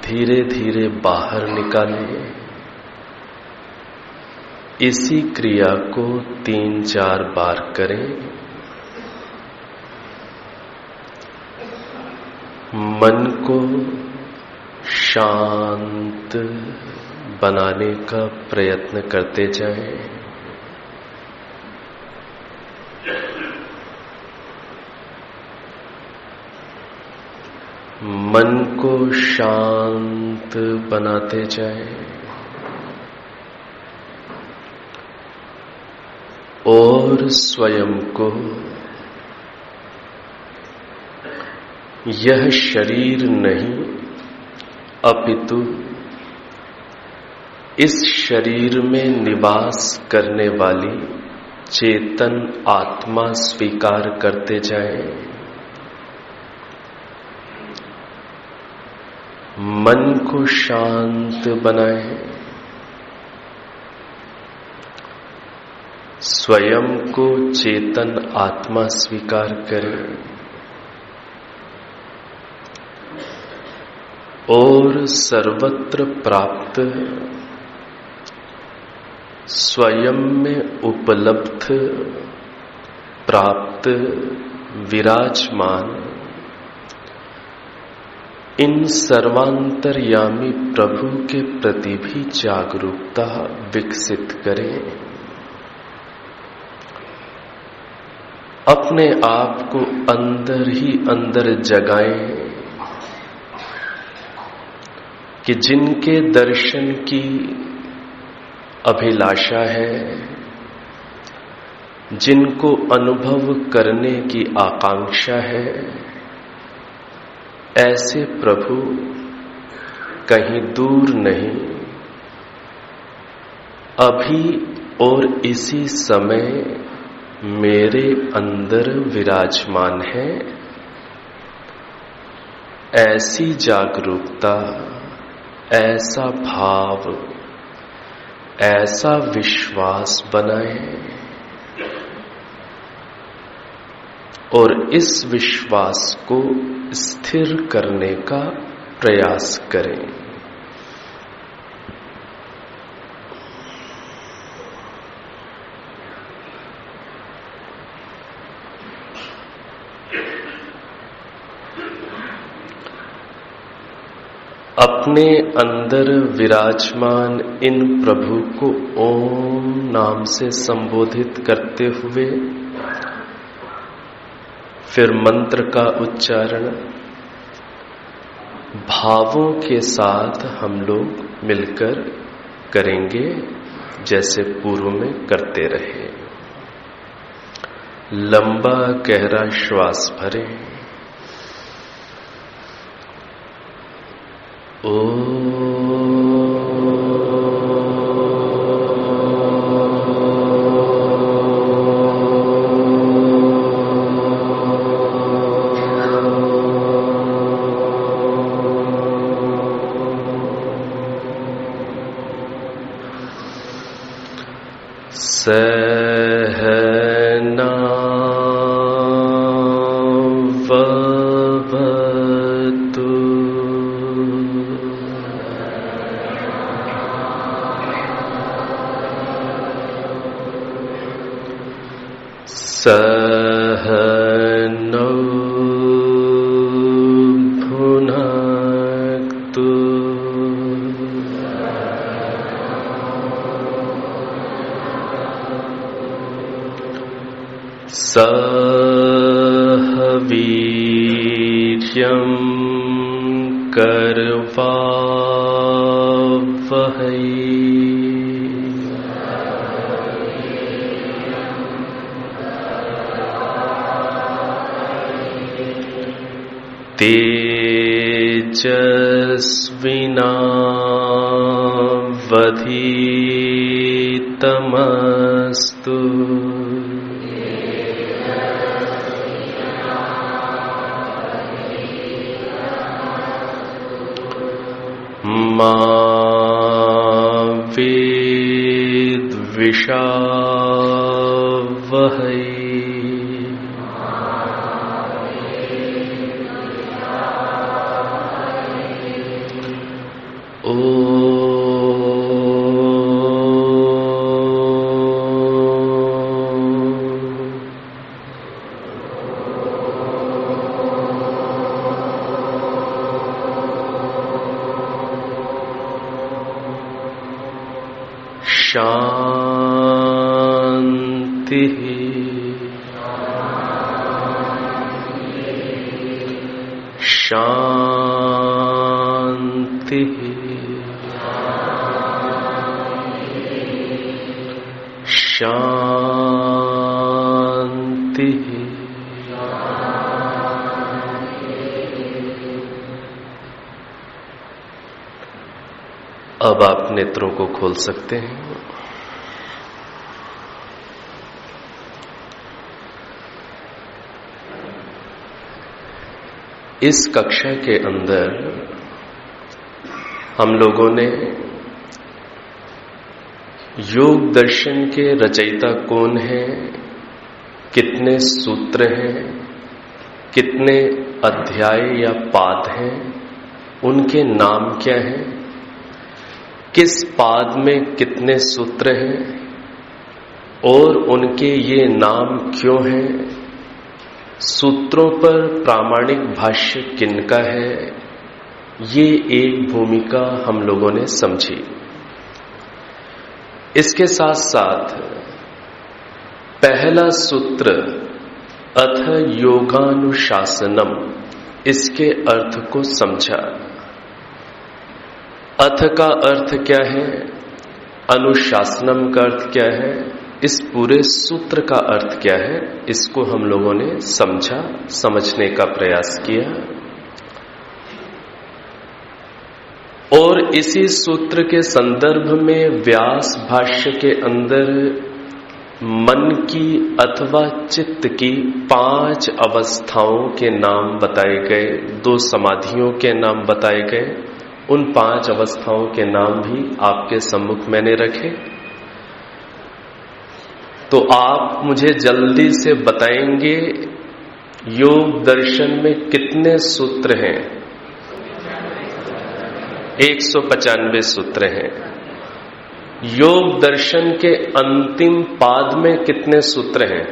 धीरे धीरे बाहर निकालिए। इसी क्रिया को 3-4 बार करें। मन को शांत बनाने का प्रयत्न करते जाएं। मन को शांत बनाते जाएं और स्वयं को यह शरीर नहीं अपितु इस शरीर में निवास करने वाली चेतन आत्मा स्वीकार करते जाएं। मन को शांत बनाएं, स्वयं को चेतन आत्मा स्वीकार करें और सर्वत्र प्राप्त स्वयं में उपलब्ध प्राप्त विराजमान इन सर्वांतर्यामी प्रभु के प्रति भी जागरूकता विकसित करें। अपने आप को अंदर ही अंदर जगाएं कि जिनके दर्शन की अभिलाषा है, जिनको अनुभव करने की आकांक्षा है, ऐसे प्रभु कहीं दूर नहीं, अभी और इसी समय मेरे अंदर विराजमान है। ऐसी जागरूकता, ऐसा भाव, ऐसा विश्वास बनाएं और इस विश्वास को स्थिर करने का प्रयास करें। अपने अंदर विराजमान इन प्रभु को ओम नाम से संबोधित करते हुए फिर मंत्र का उच्चारण भावों के साथ हम लोग मिलकर करेंगे, जैसे पूर्व में करते रहे। लंबा गहरा श्वास भरें। सहना ववतु सहनौ भुनक्तु सह वीर्यं करवावहै तेजस्विनावधीतमस्तु मा विद्विषावहै शांति शांति शांति। अब आप नेत्रों को खोल सकते हैं। इस कक्षा के अंदर हम लोगों ने योग दर्शन के रचयिता कौन है, कितने सूत्र हैं, कितने अध्याय या पाद हैं, उनके नाम क्या हैं, किस पाद में कितने सूत्र हैं और उनके ये नाम क्यों हैं, सूत्रों पर प्रामाणिक भाष्य किनका है, ये एक भूमिका हम लोगों ने समझी। इसके साथ साथ पहला सूत्र अथ योगानुशासनम, इसके अर्थ को समझा। अथ का अर्थ क्या है, अनुशासनम का अर्थ क्या है, इस पूरे सूत्र का अर्थ क्या है, इसको हम लोगों ने समझा, समझने का प्रयास किया। और इसी सूत्र के संदर्भ में व्यास भाष्य के अंदर मन की अथवा चित्त की 5 अवस्थाओं के नाम बताए गए, 2 समाधियों के नाम बताए गए। उन 5 अवस्थाओं के नाम भी आपके सम्मुख मैंने रखे। तो आप मुझे जल्दी से बताएंगे योग दर्शन में कितने सूत्र हैं? 195 सूत्र हैं। योग दर्शन के अंतिम पाद में कितने सूत्र हैं?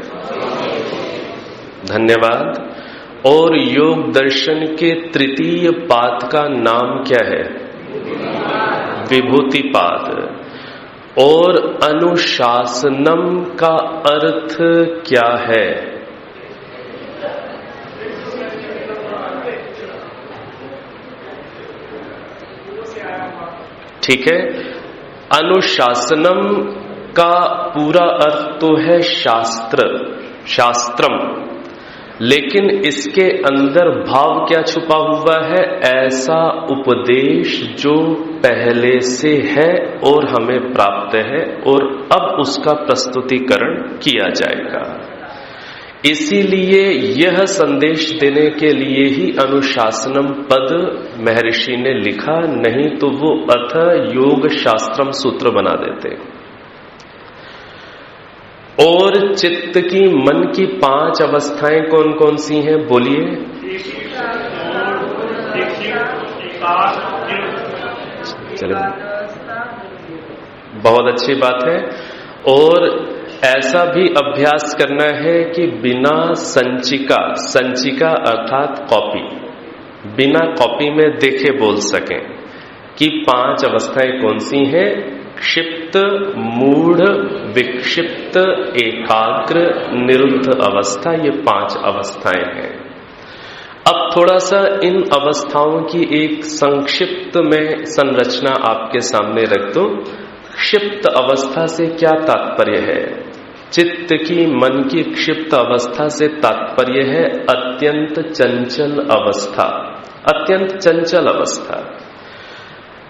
धन्यवाद। और योग दर्शन के तृतीय पाद का नाम क्या है? विभूति पाद। और अनुशासनम का अर्थ क्या है? ठीक है, अनुशासनम का पूरा अर्थ तो है शास्त्र, शास्त्रम, लेकिन इसके अंदर भाव क्या छुपा हुआ है? ऐसा उपदेश जो पहले से है और हमें प्राप्त है और अब उसका प्रस्तुतिकरण किया जाएगा। इसीलिए यह संदेश देने के लिए ही अनुशासनम पद महर्षि ने लिखा, नहीं तो वो अथ योग शास्त्रम सूत्र बना देते। और चित्त की, मन की 5 अवस्थाएं कौन कौन सी हैं? बोलिए। चलो, बहुत अच्छी बात है। और ऐसा भी अभ्यास करना है कि बिना संचिका, संचिका अर्थात कॉपी, बिना कॉपी में देखे बोल सकें कि 5 अवस्थाएं कौन सी हैं? क्षिप्त, मूढ़, विक्षिप्त, एकाग्र, निरुद्ध अवस्था, ये 5 अवस्थाएं हैं। अब थोड़ा सा इन अवस्थाओं की एक संक्षिप्त में संरचना आपके सामने रख दूं। क्षिप्त अवस्था से क्या तात्पर्य है? चित्त की, मन की क्षिप्त अवस्था से तात्पर्य है अत्यंत चंचल अवस्था, अत्यंत चंचल अवस्था।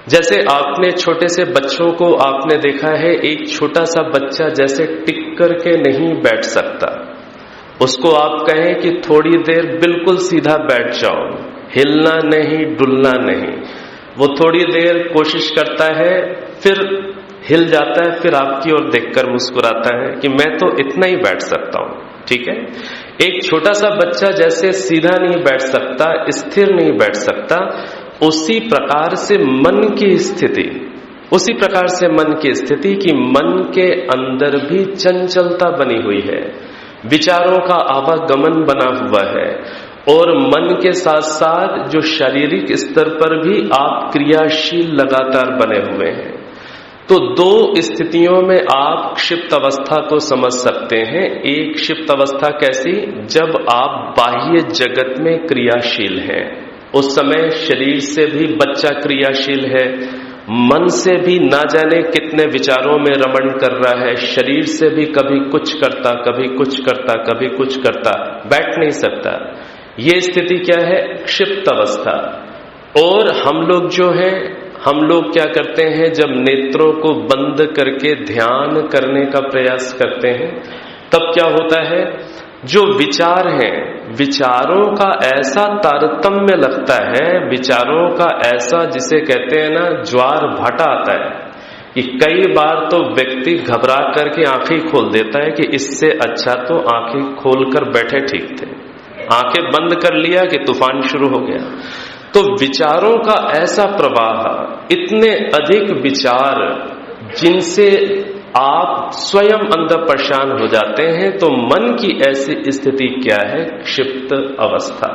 जैसे आपने छोटे से बच्चों को आपने देखा है, एक छोटा सा बच्चा जैसे टिक करके नहीं बैठ सकता, उसको आप कहें कि थोड़ी देर बिल्कुल सीधा बैठ जाओ, हिलना नहीं, डुलना नहीं, वो थोड़ी देर कोशिश करता है, फिर हिल जाता है, फिर आपकी ओर देखकर मुस्कुराता है कि मैं तो इतना ही बैठ सकता हूं। ठीक है, एक छोटा सा बच्चा जैसे सीधा नहीं बैठ सकता, स्थिर नहीं बैठ सकता, उसी प्रकार से मन की स्थिति, उसी प्रकार से मन की स्थिति कि मन के अंदर भी चंचलता बनी हुई है, विचारों का आवागमन बना हुआ है, और मन के साथ साथ जो शारीरिक स्तर पर भी आप क्रियाशील लगातार बने हुए हैं। तो दो स्थितियों में आप क्षिप्त अवस्था को समझ सकते हैं। एक क्षिप्त अवस्था कैसी? जब आप बाह्य जगत में क्रियाशील हैं, उस समय शरीर से भी बच्चा क्रियाशील है, मन से भी ना जाने कितने विचारों में रमण कर रहा है, शरीर से भी कभी कुछ करता, कभी कुछ करता, कभी कुछ करता, बैठ नहीं सकता। ये स्थिति क्या है? क्षिप्त अवस्था। और हम लोग जो है, हम लोग क्या करते हैं, जब नेत्रों को बंद करके ध्यान करने का प्रयास करते हैं, तब क्या होता है, जो विचार हैं, विचारों का ऐसा तारतम्य लगता है, विचारों का ऐसा, जिसे कहते हैं ना, ज्वार भाटा आता है कि कई बार तो व्यक्ति घबरा करके आंखें खोल देता है कि इससे अच्छा तो आंखें खोलकर बैठे ठीक थे, आंखें बंद कर लिया कि तूफान शुरू हो गया। तो विचारों का ऐसा प्रवाह, इतने अधिक विचार जिनसे आप स्वयं अंदर परेशान हो जाते हैं, तो मन की ऐसी स्थिति क्या है? क्षिप्त अवस्था।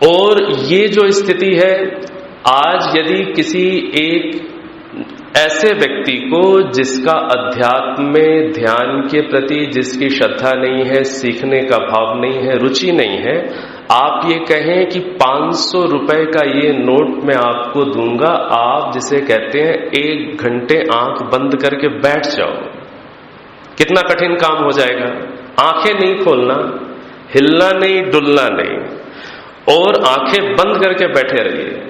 और ये जो स्थिति है, आज यदि किसी एक ऐसे व्यक्ति को जिसका अध्यात्म में ध्यान के प्रति जिसकी श्रद्धा नहीं है, सीखने का भाव नहीं है, रुचि नहीं है, आप ये कहें कि 500 रुपए का ये नोट मैं आपको दूंगा, आप जिसे कहते हैं 1 घंटे आंख बंद करके बैठ जाओ, कितना कठिन काम हो जाएगा। आंखें नहीं खोलना, हिलना नहीं, डुलना नहीं, और आंखें बंद करके बैठे रहिए।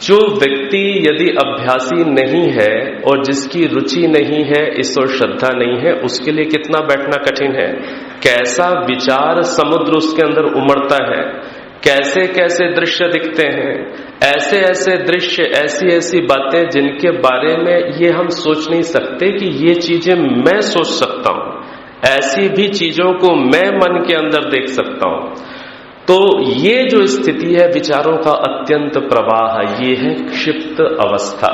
जो व्यक्ति यदि अभ्यासी नहीं है और जिसकी रुचि नहीं है, इस और श्रद्धा नहीं है, उसके लिए कितना बैठना कठिन है। कैसा विचार समुद्र उसके अंदर उमड़ता है, कैसे कैसे दृश्य दिखते हैं, ऐसे ऐसे दृश्य, ऐसी ऐसी बातें जिनके बारे में ये हम सोच नहीं सकते कि ये चीजें मैं सोच सकता हूं, ऐसी भी चीजों को मैं मन के अंदर देख सकता हूं। तो ये जो स्थिति है विचारों का अत्यंत प्रवाह, ये है क्षिप्त अवस्था।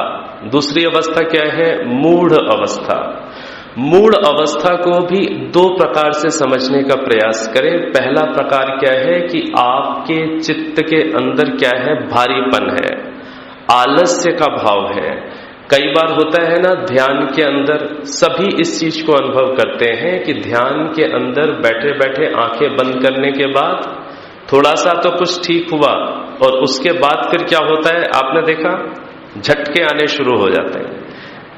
दूसरी अवस्था क्या है? मूढ़ अवस्था। मूढ़ अवस्था को भी 2 प्रकार से समझने का प्रयास करें। पहला प्रकार क्या है कि आपके चित्त के अंदर क्या है? भारीपन है, आलस्य का भाव है। कई बार होता है ना, ध्यान के अंदर सभी इस चीज को अनुभव करते हैं कि ध्यान के अंदर बैठे बैठे आंखें बंद करने के बाद थोड़ा सा तो कुछ ठीक हुआ, और उसके बाद फिर क्या होता है, आपने देखा, झटके आने शुरू हो जाते हैं,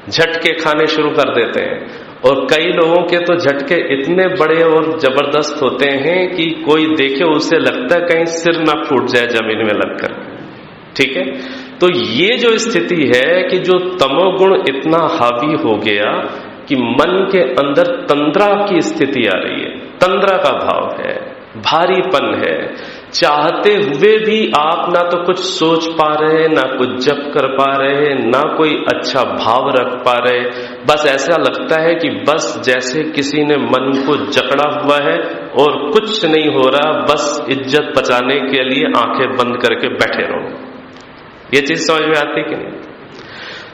झटके खाने शुरू कर देते हैं। और कई लोगों के तो झटके इतने बड़े और जबरदस्त होते हैं कि कोई देखे उसे लगता है कहीं सिर ना फूट जाए जमीन में लगकर। ठीक है, तो ये जो स्थिति है कि जो तमोगुण इतना हावी हो गया कि मन के अंदर तंद्रा की स्थिति आ रही है, तंद्रा का भाव है, भारीपन है, चाहते हुए भी आप ना तो कुछ सोच पा रहे, ना कुछ जप कर पा रहे, ना कोई अच्छा भाव रख पा रहे। बस ऐसा लगता है कि बस जैसे किसी ने मन को जकड़ा हुआ है और कुछ नहीं हो रहा, बस इज्जत बचाने के लिए आंखें बंद करके बैठे रहो। ये चीज समझ में आती कि नहीं?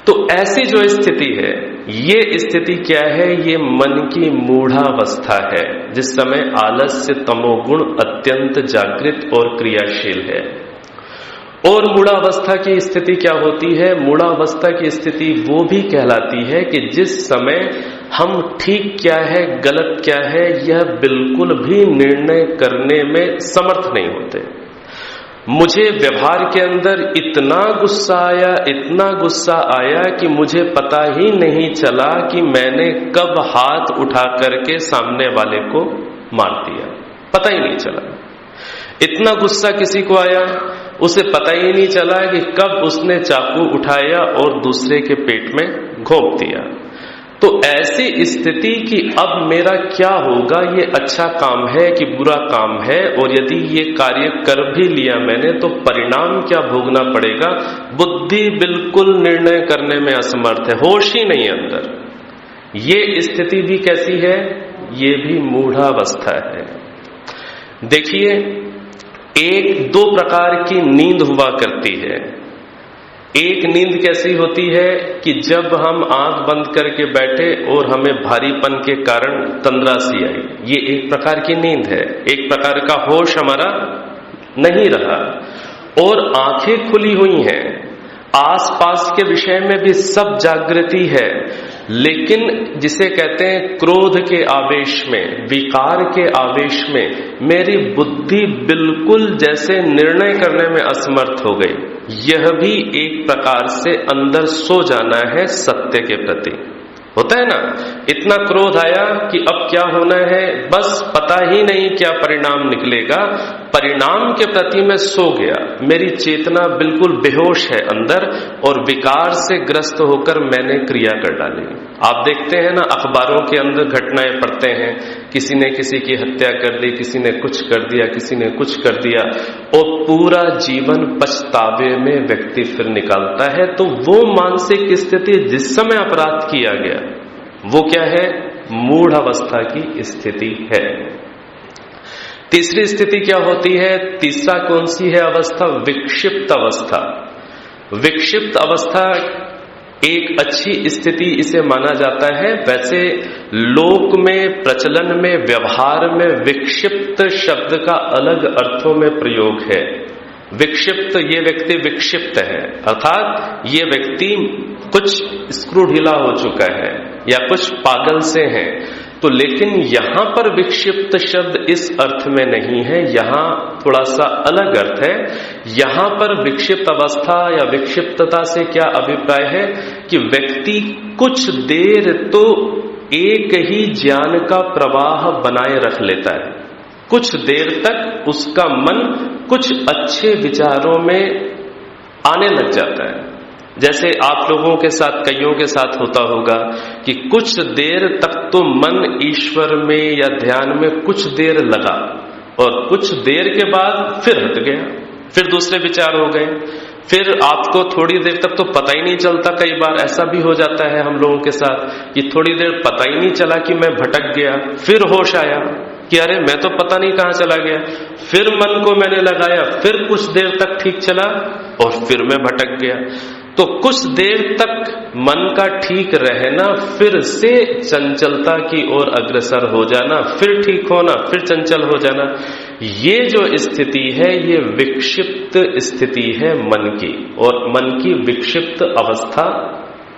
तो ऐसी जो स्थिति है, ये स्थिति क्या है? ये मन की मूढ़ावस्था है, जिस समय आलस्य तमोगुण अत्यंत जागृत और क्रियाशील है। और मूढ़ावस्था की स्थिति क्या होती है? मूढ़ावस्था की स्थिति वो भी कहलाती है कि जिस समय हम ठीक क्या है, गलत क्या है, यह बिल्कुल भी निर्णय करने में समर्थ नहीं होते। मुझे व्यवहार के अंदर इतना गुस्सा आया, इतना गुस्सा आया कि मुझे पता ही नहीं चला कि मैंने कब हाथ उठा करके सामने वाले को मार दिया, पता ही नहीं चला। इतना गुस्सा किसी को आया, उसे पता ही नहीं चला कि कब उसने चाकू उठाया और दूसरे के पेट में घोंप दिया। तो ऐसी स्थिति कि अब मेरा क्या होगा, ये अच्छा काम है कि बुरा काम है, और यदि ये कार्य कर भी लिया मैंने तो परिणाम क्या भोगना पड़ेगा, बुद्धि बिल्कुल निर्णय करने में असमर्थ है, होश ही नहीं अंदर। ये स्थिति भी कैसी है? ये भी मूढ़ावस्था है। देखिए, एक दो प्रकार की नींद हुआ करती है। एक नींद कैसी होती है कि जब हम आंख बंद करके बैठे और हमें भारीपन के कारण तंद्रा सी आई, ये एक प्रकार की नींद है, एक प्रकार का होश हमारा नहीं रहा। और आंखें खुली हुई हैं, आसपास के विषय में भी सब जागृति है, लेकिन जिसे कहते हैं क्रोध के आवेश में, विकार के आवेश में मेरी बुद्धि बिल्कुल जैसे निर्णय करने में असमर्थ हो गई। यह भी एक प्रकार से अंदर सो जाना है सत्य के प्रति। होता है ना, इतना क्रोध आया कि अब क्या होना है बस पता ही नहीं क्या परिणाम निकलेगा, परिणाम के प्रति मैं सो गया, मेरी चेतना बिल्कुल बेहोश है अंदर, और विकार से ग्रस्त होकर मैंने क्रिया कर डाली। आप देखते हैं ना, अखबारों के अंदर घटनाएं पढ़ते हैं, किसी ने किसी की हत्या कर ली, किसी ने कुछ कर दिया, किसी ने कुछ कर दिया, और पूरा जीवन पछतावे में व्यक्ति फिर निकालता है। तो वो मानसिक स्थिति जिस समय अपराध किया गया वो क्या है? मूढ़ अवस्था की स्थिति है। तीसरी स्थिति क्या होती है? तीसरा कौन सी है अवस्था? विक्षिप्त अवस्था। विक्षिप्त अवस्था एक अच्छी स्थिति इसे माना जाता है। वैसे लोक में, प्रचलन में, व्यवहार में विक्षिप्त शब्द का अलग अर्थों में प्रयोग है। विक्षिप्त, ये व्यक्ति विक्षिप्त है, अर्थात ये व्यक्ति कुछ स्क्रू ढीला हो चुका है या कुछ पागल से है। तो लेकिन यहां पर विक्षिप्त शब्द इस अर्थ में नहीं है, यहां थोड़ा सा अलग अर्थ है। यहां पर विक्षिप्त अवस्था या विक्षिप्तता से क्या अभिप्राय है कि व्यक्ति कुछ देर तो एक ही ज्ञान का प्रवाह बनाए रख लेता है, कुछ देर तक उसका मन कुछ अच्छे विचारों में आने लग जाता है। जैसे आप लोगों के साथ, कईयों के साथ होता होगा कि कुछ देर तक तो मन ईश्वर में या ध्यान में कुछ देर लगा, और कुछ देर के बाद फिर हट गया, फिर दूसरे विचार हो गए, फिर आपको थोड़ी देर तक तो पता ही नहीं चलता। कई बार ऐसा भी हो जाता है हम लोगों के साथ कि थोड़ी देर पता ही नहीं चला कि मैं भटक गया, फिर होश आया कि अरे मैं तो पता नहीं कहां चला गया, फिर मन को मैंने लगाया, फिर कुछ देर तक ठीक चला और फिर मैं भटक गया। तो कुछ देर तक मन का ठीक रहना, फिर से चंचलता की ओर अग्रसर हो जाना, फिर ठीक होना, फिर चंचल हो जाना, ये जो स्थिति है ये विक्षिप्त स्थिति है मन की, और मन की विक्षिप्त अवस्था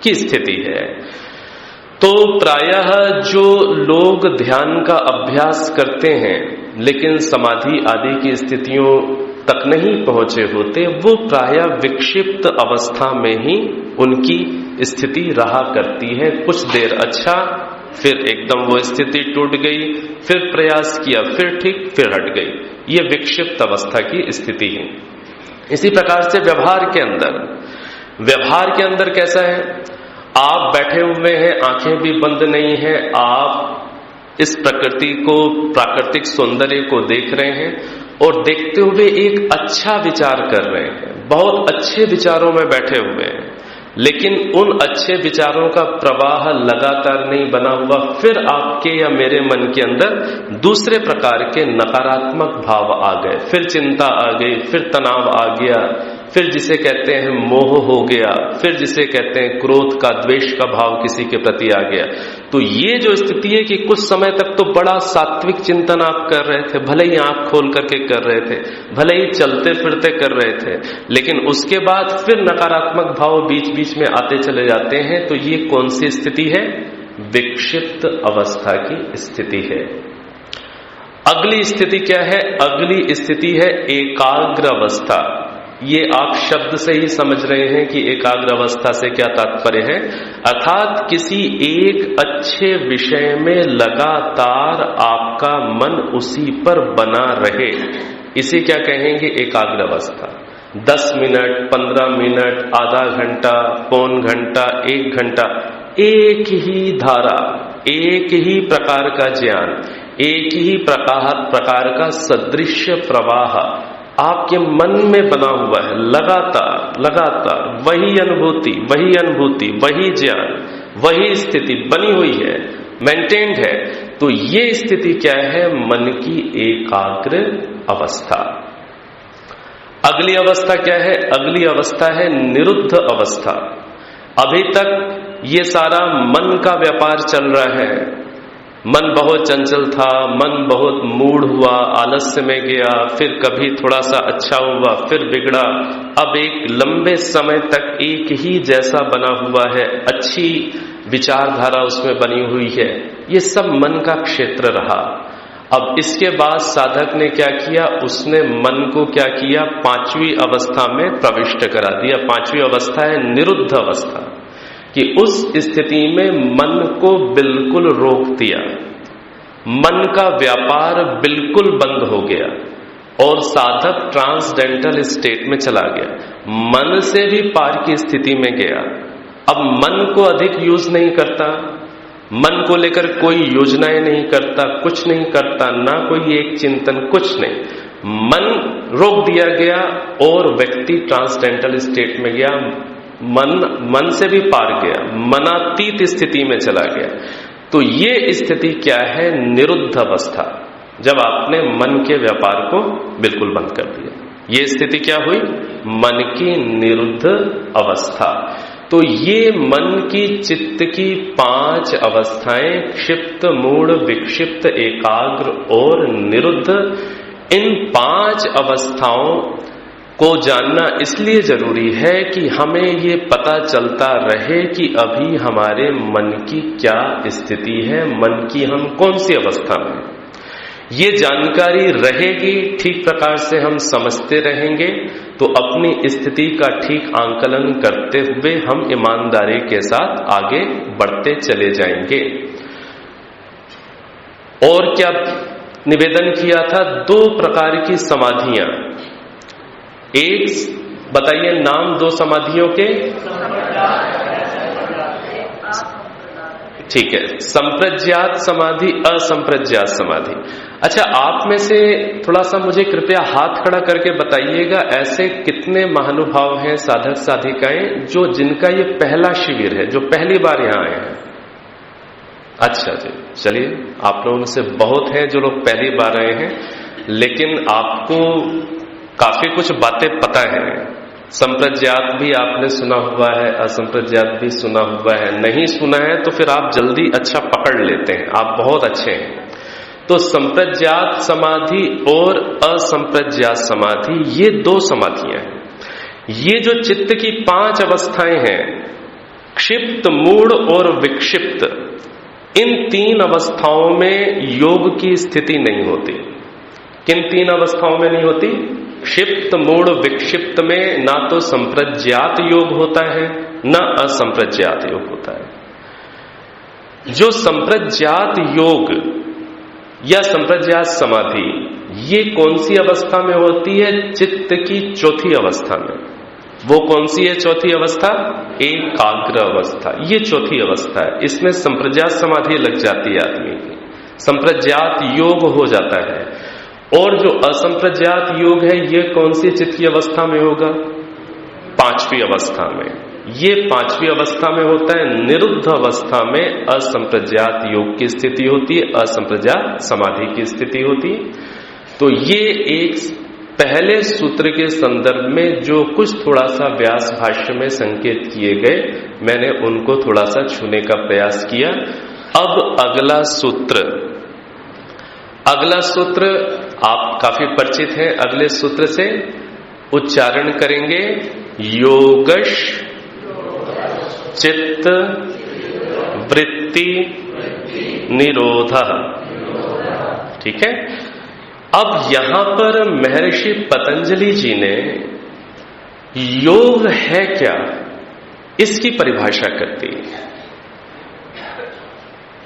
की स्थिति है। तो प्रायः जो लोग ध्यान का अभ्यास करते हैं लेकिन समाधि आदि की स्थितियों तक नहीं पहुंचे होते, वो प्रायः विक्षिप्त अवस्था में ही उनकी स्थिति रहा करती है। कुछ देर अच्छा, फिर एकदम वो स्थिति टूट गई, फिर प्रयास किया, फिर ठीक, फिर हट गई। ये विक्षिप्त अवस्था की स्थिति है। इसी प्रकार से व्यवहार के अंदर कैसा है? आप बैठे हुए हैं, आंखें भी बंद नहीं है, आप इस प्रकृति को, प्राकृतिक सौंदर्य को देख रहे हैं और देखते हुए एक अच्छा विचार कर रहे हैं, बहुत अच्छे विचारों में बैठे हुए हैं, लेकिन उन अच्छे विचारों का प्रवाह लगातार नहीं बना हुआ। फिर आपके या मेरे मन के अंदर दूसरे प्रकार के नकारात्मक भाव आ गए, फिर चिंता आ गई, फिर तनाव आ गया, फिर जिसे कहते हैं मोह हो गया, फिर जिसे कहते हैं क्रोध का, द्वेष का भाव किसी के प्रति आ गया। तो ये जो स्थिति है कि कुछ समय तक तो बड़ा सात्विक चिंतन आप कर रहे थे, भले ही आंख खोल करके कर रहे थे, भले ही चलते फिरते कर रहे थे, लेकिन उसके बाद फिर नकारात्मक भाव बीच बीच में आते चले जाते हैं। तो ये कौन सी स्थिति है? विक्षिप्त अवस्था की स्थिति है। अगली स्थिति क्या है? अगली स्थिति है एकाग्र अवस्था। ये आप शब्द से ही समझ रहे हैं कि एकाग्र अवस्था से क्या तात्पर्य है, अर्थात किसी एक अच्छे विषय में लगातार आपका मन उसी पर बना रहे, इसे क्या कहेंगे? एकाग्र अवस्था। 10 मिनट, 15 मिनट, आधा घंटा, पौन घंटा, 1 घंटा, एक ही धारा, एक ही प्रकार का ज्ञान, एक ही प्रकार का सदृश्य प्रवाह आपके मन में बना हुआ है, लगातार वही अनुभूति, वही ज्ञान, वही स्थिति बनी हुई है, मेंटेन्ड है। तो ये स्थिति क्या है? मन की एकाग्र अवस्था। अगली अवस्था क्या है? अगली अवस्था है निरुद्ध अवस्था। अभी तक ये सारा मन का व्यापार चल रहा है। मन बहुत चंचल था, मन बहुत मूढ़ हुआ, आलस्य में गया, फिर कभी थोड़ा सा अच्छा हुआ, फिर बिगड़ा, अब एक लंबे समय तक एक ही जैसा बना हुआ है, अच्छी विचारधारा उसमें बनी हुई है। ये सब मन का क्षेत्र रहा। अब इसके बाद साधक ने क्या किया? उसने मन को क्या किया? 5वीं अवस्था में प्रविष्ट करा दिया। 5वीं अवस्था है निरुद्ध अवस्था, कि उस स्थिति में मन को बिल्कुल रोक दिया, मन का व्यापार बिल्कुल बंद हो गया और साधक ट्रांसडेंटल स्टेट में चला गया, मन से भी पार की स्थिति में गया। अब मन को अधिक यूज नहीं करता, मन को लेकर कोई योजनाएं नहीं करता, कुछ नहीं करता, ना कोई एक चिंतन, कुछ नहीं, मन रोक दिया गया और व्यक्ति ट्रांसडेंटल स्टेट में गया, मन से भी पार गया, मनातीत स्थिति में चला गया। तो ये स्थिति क्या है? निरुद्ध अवस्था, जब आपने मन के व्यापार को बिल्कुल बंद कर दिया। ये स्थिति क्या हुई? मन की निरुद्ध अवस्था। तो ये मन की चित्त की 5 अवस्थाएं, क्षिप्त, मूढ़, विक्षिप्त, एकाग्र और निरुद्ध, इन 5 अवस्थाओं को जानना इसलिए जरूरी है कि हमें ये पता चलता रहे कि अभी हमारे मन की क्या स्थिति है, मन की हम कौन सी अवस्था में। ये जानकारी रहेगी, ठीक प्रकार से हम समझते रहेंगे, तो अपनी स्थिति का ठीक आंकलन करते हुए हम ईमानदारी के साथ आगे बढ़ते चले जाएंगे। और क्या निवेदन किया था? 2 प्रकार की समाधियां। एक बताइए नाम 2 समाधियों के। ठीक है, संप्रज्ञात समाधि, असंप्रज्ञात समाधि। अच्छा, आप में से थोड़ा सा मुझे कृपया हाथ खड़ा करके बताइएगा, ऐसे कितने महानुभाव हैं, साधक साधिकाएं, जो जिनका ये पहला शिविर है, जो पहली बार यहां आए हैं? अच्छा जी, चलिए, आप लोगों में से बहुत हैं जो लोग पहली बार आए हैं, लेकिन आपको काफी कुछ बातें पता है। संप्रज्ञात भी आपने सुना हुआ है, असंप्रज्ञात भी सुना हुआ है। नहीं सुना है तो फिर आप जल्दी अच्छा पकड़ लेते हैं, आप बहुत अच्छे हैं। तो संप्रज्ञात समाधि और असंप्रज्ञात समाधि, ये 2 समाधियां हैं। ये जो चित्त की 5 अवस्थाएं हैं, क्षिप्त, मूढ़ और विक्षिप्त, इन 3 अवस्थाओं में योग की स्थिति नहीं होती। किन 3 अवस्थाओं में नहीं होती? क्षिप्त, मूढ़, विक्षिप्त में ना तो संप्रज्ञात योग होता है, ना असंप्रज्ञात योग होता है। जो संप्रज्ञात योग या संप्रज्ञात समाधि, ये कौन सी अवस्था में होती है? चित्त की 4थी अवस्था में। वो कौन सी है 4थी अवस्था? एकाग्र अवस्था। ये 4थी अवस्था है। इसमें संप्रज्ञात समाधि लग जाती है आदमी की, संप्रज्ञात योग हो जाता है। और जो असंप्रज्ञात योग है, ये कौन सी चित्त की अवस्था में होगा? 5वीं अवस्था में। ये 5वीं अवस्था में होता है। निरुद्ध अवस्था में असंप्रज्ञात योग की स्थिति होती है, असंप्रज्ञात समाधि की स्थिति होती है। तो ये एक पहले सूत्र के संदर्भ में जो कुछ थोड़ा सा व्यास भाष्य में संकेत किए गए, मैंने उनको थोड़ा सा छूने का प्रयास किया। अब अगला सूत्र आप काफी परिचित हैं। अगले सूत्र से उच्चारण करेंगे, योगश चित्त वृत्ति निरोधः। ठीक है। अब यहां पर महर्षि पतंजलि जी ने योग है क्या, इसकी परिभाषा कर दी।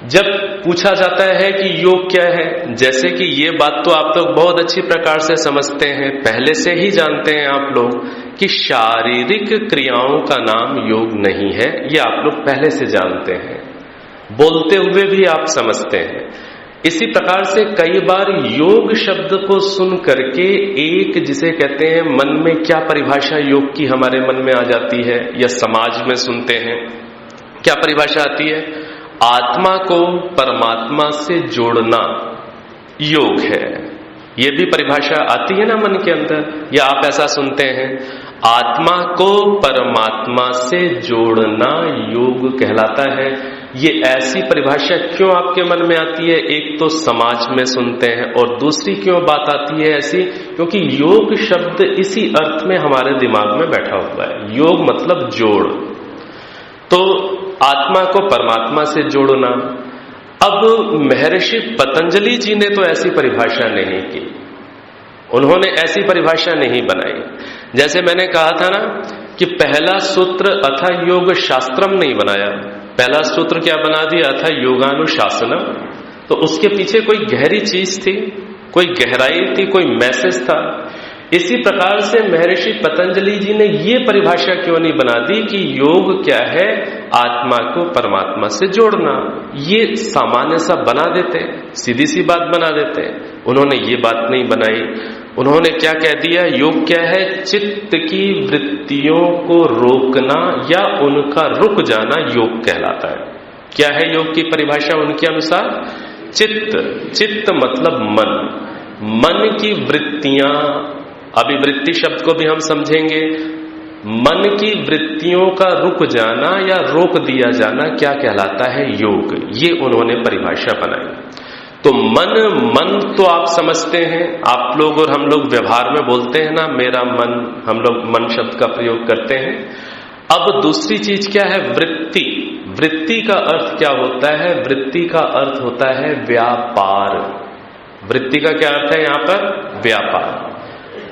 जब पूछा जाता है कि योग क्या है, जैसे कि ये बात तो आप लोग बहुत अच्छी प्रकार से समझते हैं, पहले से ही जानते हैं आप लोग कि शारीरिक क्रियाओं का नाम योग नहीं है। ये आप लोग पहले से जानते हैं, बोलते हुए भी आप समझते हैं। इसी प्रकार से कई बार योग शब्द को सुन करके एक, जिसे कहते हैं, मन में क्या परिभाषा योग की हमारे मन में आ जाती है, या समाज में सुनते हैं क्या परिभाषा आती है? आत्मा को परमात्मा से जोड़ना योग है। ये भी परिभाषा आती है ना मन के अंदर, या आप ऐसा सुनते हैं, आत्मा को परमात्मा से जोड़ना योग कहलाता है। ये ऐसी परिभाषा क्यों आपके मन में आती है? एक तो समाज में सुनते हैं, और दूसरी क्यों बात आती है ऐसी, क्योंकि योग शब्द इसी अर्थ में हमारे दिमाग में बैठा हुआ है। योग मतलब जोड़, तो आत्मा को परमात्मा से जोड़ना। अब महर्षि पतंजलि जी ने तो ऐसी परिभाषा नहीं की, उन्होंने ऐसी परिभाषा नहीं बनाई। जैसे मैंने कहा था ना कि पहला सूत्र अथा योग शास्त्रम नहीं बनाया, पहला सूत्र क्या बना दिया था? योगानुशासनम। तो उसके पीछे कोई गहरी चीज थी, कोई गहराई थी, कोई मैसेज था। इसी प्रकार से महर्षि पतंजलि जी ने ये परिभाषा क्यों नहीं बना दी कि योग क्या है? आत्मा को परमात्मा से जोड़ना। ये सामान्य सा बना देते, सीधी सी बात बना देते। उन्होंने ये बात नहीं बनाई। उन्होंने क्या कह दिया? योग क्या है? चित्त की वृत्तियों को रोकना या उनका रुक जाना योग कहलाता है। क्या है योग की परिभाषा उनके अनुसार? चित्त, चित्त मतलब मन, मन की वृत्तियां, अभी वृत्ति शब्द को भी हम समझेंगे। मन की वृत्तियों का रुक जाना या रोक दिया जाना क्या कहलाता है? योग। ये उन्होंने परिभाषा बनाई। तो मन, मन तो आप समझते हैं, आप लोग और हम लोग व्यवहार में बोलते हैं ना, मेरा मन, हम लोग मन शब्द का प्रयोग करते हैं। अब दूसरी चीज क्या है? वृत्ति। वृत्ति का अर्थ क्या होता है? वृत्ति का अर्थ होता है व्यापार। वृत्ति का क्या अर्थ है यहां पर? व्यापार।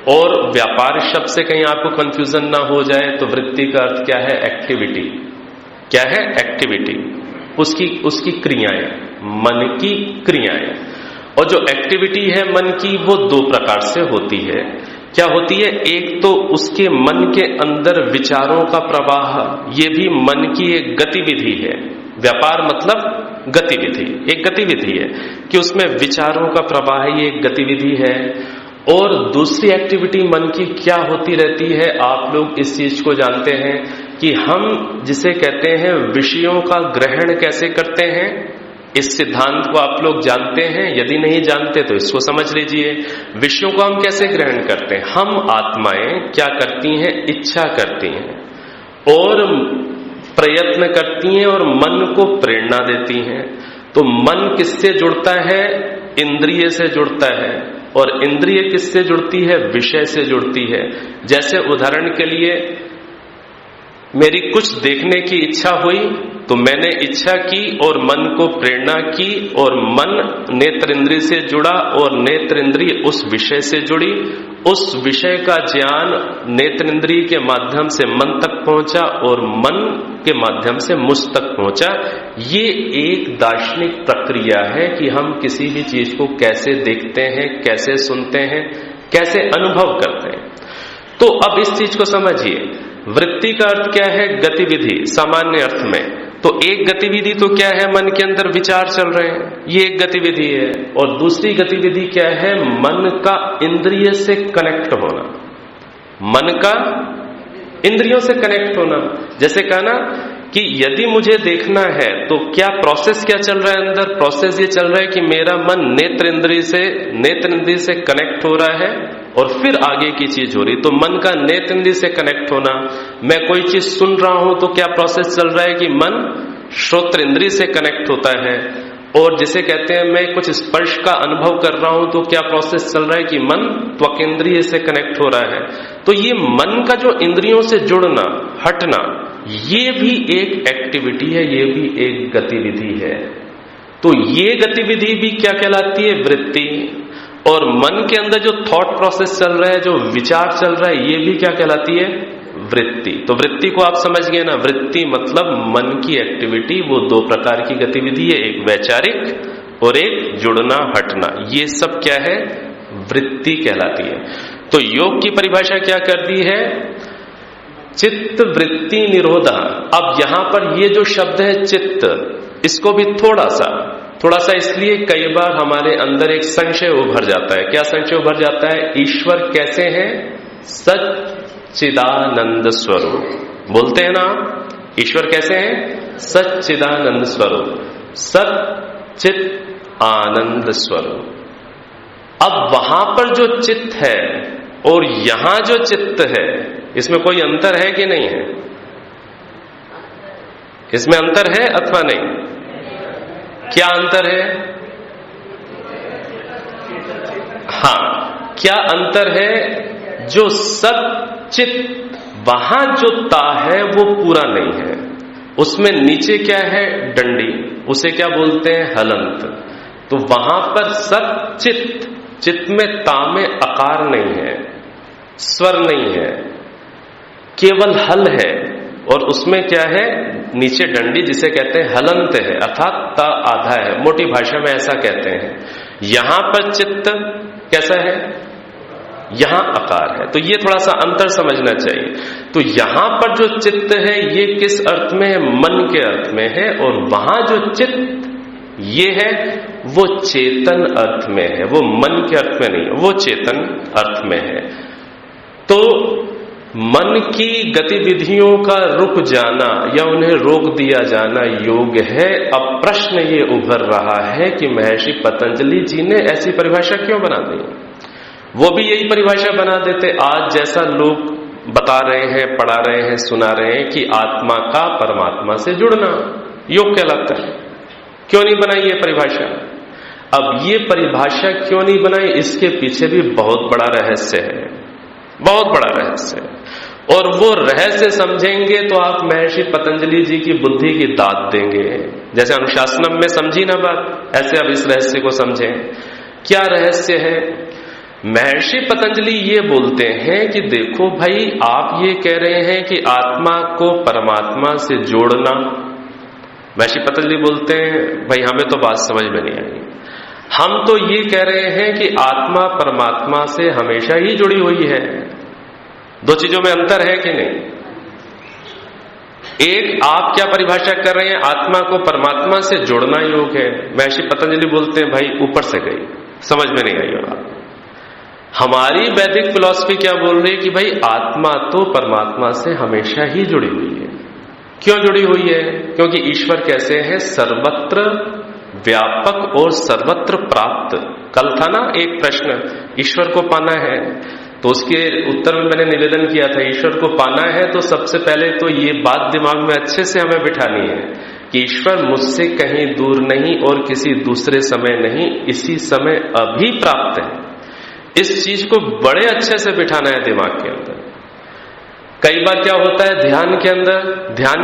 और व्यापार शब्द से कहीं आपको कंफ्यूजन ना हो जाए, तो वृत्ति का अर्थ क्या है? एक्टिविटी। क्या है? एक्टिविटी, उसकी क्रियाएं, मन की क्रियाएं। और जो एक्टिविटी है मन की, वो दो प्रकार से होती है। क्या होती है? एक तो उसके मन के अंदर विचारों का प्रवाह, ये भी मन की एक गतिविधि है। व्यापार मतलब गतिविधि, एक गतिविधि है कि उसमें विचारों का प्रवाह, ये एक गतिविधि है। और दूसरी एक्टिविटी मन की क्या होती रहती है? आप लोग इस चीज को जानते हैं कि हम जिसे कहते हैं विषयों का ग्रहण कैसे करते हैं, इस सिद्धांत को आप लोग जानते हैं। यदि नहीं जानते तो इसको समझ लीजिए। विषयों को हम कैसे ग्रहण करते हैं? हम आत्माएं क्या करती हैं? इच्छा करती हैं और प्रयत्न करती हैं और मन को प्रेरणा देती हैं। तो मन किससे जुड़ता है? इंद्रिय से जुड़ता है। और इंद्रिय किससे जुड़ती है? विषय से जुड़ती है। जैसे उदाहरण के लिए, मेरी कुछ देखने की इच्छा हुई तो मैंने इच्छा की और मन को प्रेरणा की, और मन नेत्र इंद्रिय से जुड़ा और नेत्र इंद्रिय उस विषय से जुड़ी। उस विषय का ज्ञान नेत्र इंद्रिय के माध्यम से मन तक पहुंचा और मन के माध्यम से मुझ तक पहुंचा। ये एक दार्शनिक प्रक्रिया है कि हम किसी भी चीज को कैसे देखते हैं, कैसे सुनते हैं, कैसे अनुभव करते हैं। तो अब इस चीज को समझिए। वृत्ति का अर्थ क्या है? गतिविधि, सामान्य अर्थ में। तो एक गतिविधि तो क्या है? मन के अंदर विचार चल रहे हैं, ये एक गतिविधि है। और दूसरी गतिविधि क्या है? मन का इंद्रिय से कनेक्ट होना, मन का इंद्रियों से कनेक्ट होना। जैसे कहा ना कि यदि मुझे देखना है तो क्या प्रोसेस क्या चल रहा है अंदर? प्रोसेस ये चल रहा है कि मेरा मन नेत्र इंद्रिय से कनेक्ट हो रहा है और फिर आगे की चीज हो रही। तो मन का नेत्र इंद्रिय से कनेक्ट होना। मैं कोई चीज सुन रहा हूं तो क्या प्रोसेस चल रहा है कि मन श्रोत्र इंद्रिय से कनेक्ट होता है। और जिसे कहते हैं मैं कुछ स्पर्श का अनुभव कर रहा हूं तो क्या प्रोसेस चल रहा है कि मन त्वक इंद्रिय से कनेक्ट हो रहा है। तो ये मन का जो इंद्रियों से जुड़ना, हटना, ये भी एक एक्टिविटी है, ये भी एक गतिविधि है। तो ये गतिविधि भी क्या कहलाती है? वृत्ति। और मन के अंदर जो थॉट प्रोसेस चल रहा है, जो विचार चल रहा है, ये भी क्या कहलाती है? वृत्ति। तो वृत्ति को आप समझ गए ना? वृत्ति मतलब मन की एक्टिविटी। वो दो प्रकार की गतिविधि है, एक वैचारिक और एक जुड़ना, हटना। ये सब क्या है? वृत्ति कहलाती है। तो योग की परिभाषा क्या कर दी है? चित्त वृत्ति निरोधा। अब यहां पर ये जो शब्द है चित्त, इसको भी थोड़ा सा इसलिए कई बार हमारे अंदर एक संशय उभर जाता है। क्या संशय उभर जाता है? ईश्वर कैसे है? सच्चिदानंद स्वरूप। बोलते हैं ना, ईश्वर कैसे है? सच्चिदानंद स्वरूप, सच्चित आनंद स्वरूप। अब वहां पर जो चित्त है और यहां जो चित्त है, इसमें कोई अंतर है कि नहीं है? इसमें अंतर है अथवा नहीं? क्या अंतर है? हाँ, क्या अंतर है? जो सच्चित वहां जो ता है वो पूरा नहीं है, उसमें नीचे क्या है? डंडी, उसे क्या बोलते हैं? हलंत। तो वहां पर सच्चित, चित्त में ता में अकार नहीं है, स्वर नहीं है, केवल हल है, और उसमें क्या है? नीचे डंडी, जिसे कहते हैं हलंत है, अर्थात ता आधा है, मोटी भाषा में ऐसा कहते हैं। यहां पर चित्त कैसा है? यहां आकार है। तो ये थोड़ा सा अंतर समझना चाहिए। तो यहां पर जो चित्त है ये किस अर्थ में है? मन के अर्थ में है, और वहां जो चित्त ये है वो चेतन अर्थ में है, वो मन के अर्थ में नहीं है, वो चेतन अर्थ में है। तो मन की गतिविधियों का रुक जाना या उन्हें रोक दिया जाना योग है। अब प्रश्न ये उभर रहा है कि महर्षि पतंजलि जी ने ऐसी परिभाषा क्यों बना दी? वो भी यही परिभाषा बना देते। आज जैसा लोग बता रहे हैं, पढ़ा रहे हैं, सुना रहे हैं कि आत्मा का परमात्मा से जुड़ना योग कहलाता है। क्यों नहीं बनाई ये परिभाषा? अब ये परिभाषा क्यों नहीं बनाई, इसके पीछे भी बहुत बड़ा रहस्य है, बहुत बड़ा रहस्य है। और वो रहस्य समझेंगे तो आप महर्षि पतंजलि जी की बुद्धि की दाद देंगे। जैसे अनुशासनम में समझी ना बात, ऐसे अब इस रहस्य को समझें। क्या रहस्य है? महर्षि पतंजलि ये बोलते हैं कि देखो भाई, आप ये कह रहे हैं कि आत्मा को परमात्मा से जोड़ना। महर्षि पतंजलि बोलते हैं भाई हमें तो बात समझ में नहीं आई। हम तो ये कह रहे हैं कि आत्मा परमात्मा से हमेशा ही जुड़ी हुई है। दो चीजों में अंतर है कि नहीं? एक, आप क्या परिभाषा कर रहे हैं? आत्मा को परमात्मा से जोड़ना योग है। महर्षि पतंजलि बोलते हैं भाई ऊपर से गई, समझ में नहीं आई बात। हमारी वैदिक फिलॉसफी क्या बोल रही है कि भाई आत्मा तो परमात्मा से हमेशा ही जुड़ी हुई है। क्यों जुड़ी हुई है? क्योंकि ईश्वर कैसे है? सर्वत्र व्यापक और सर्वत्र प्राप्त। कल था ना एक प्रश्न, ईश्वर को पाना है, तो उसके उत्तर में मैंने निवेदन किया था ईश्वर को पाना है तो सबसे पहले तो ये बात दिमाग में अच्छे से हमें बिठानी है कि ईश्वर मुझसे कहीं दूर नहीं और किसी दूसरे समय नहीं, इसी समय अभी प्राप्त है। इस चीज को बड़े अच्छे से बिठाना है दिमाग के अंदर। कई बार क्या होता है ध्यान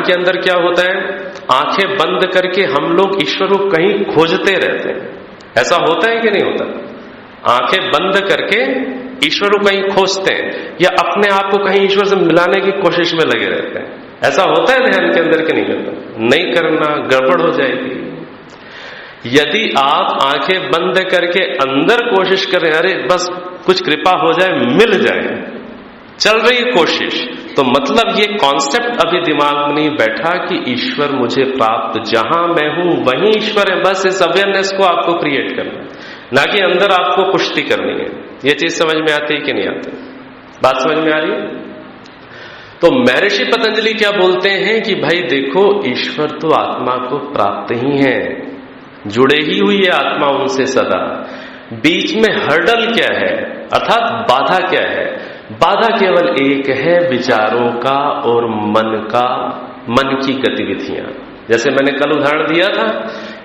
के अंदर क्या होता है, आंखें बंद करके हम लोग ईश्वर को कहीं खोजते रहते हैं। ऐसा होता है कि नहीं होता? आंखें बंद करके ईश्वर को कहीं खोजते हैं या अपने आप को कहीं ईश्वर से मिलाने की कोशिश में लगे रहते हैं। ऐसा होता है ध्यान के अंदर कि नहीं होता? नहीं करना, गड़बड़ हो जाएगी। यदि आप आंखें बंद करके अंदर कोशिश करें, अरे बस कुछ कृपा हो जाए, मिल जाए, चल रही कोशिश, तो मतलब ये कॉन्सेप्ट अभी दिमाग में नहीं बैठा कि ईश्वर मुझे प्राप्त, जहां मैं हूं वहीं ईश्वर है। बस इस अवेयरनेस को आपको क्रिएट करना, ना कि अंदर आपको कुश्ती करनी है। ये चीज समझ में आती है कि नहीं आती? बात समझ में आ रही है? तो महर्षि पतंजलि क्या बोलते हैं कि भाई देखो, ईश्वर तो आत्मा को प्राप्त ही है, जुड़े ही हुई है आत्मा उनसे सदा। बीच में हर्डल क्या है, अर्थात बाधा क्या है? बाधा केवल एक है, विचारों का और मन की गतिविधियां। जैसे मैंने कल उदाहरण दिया था,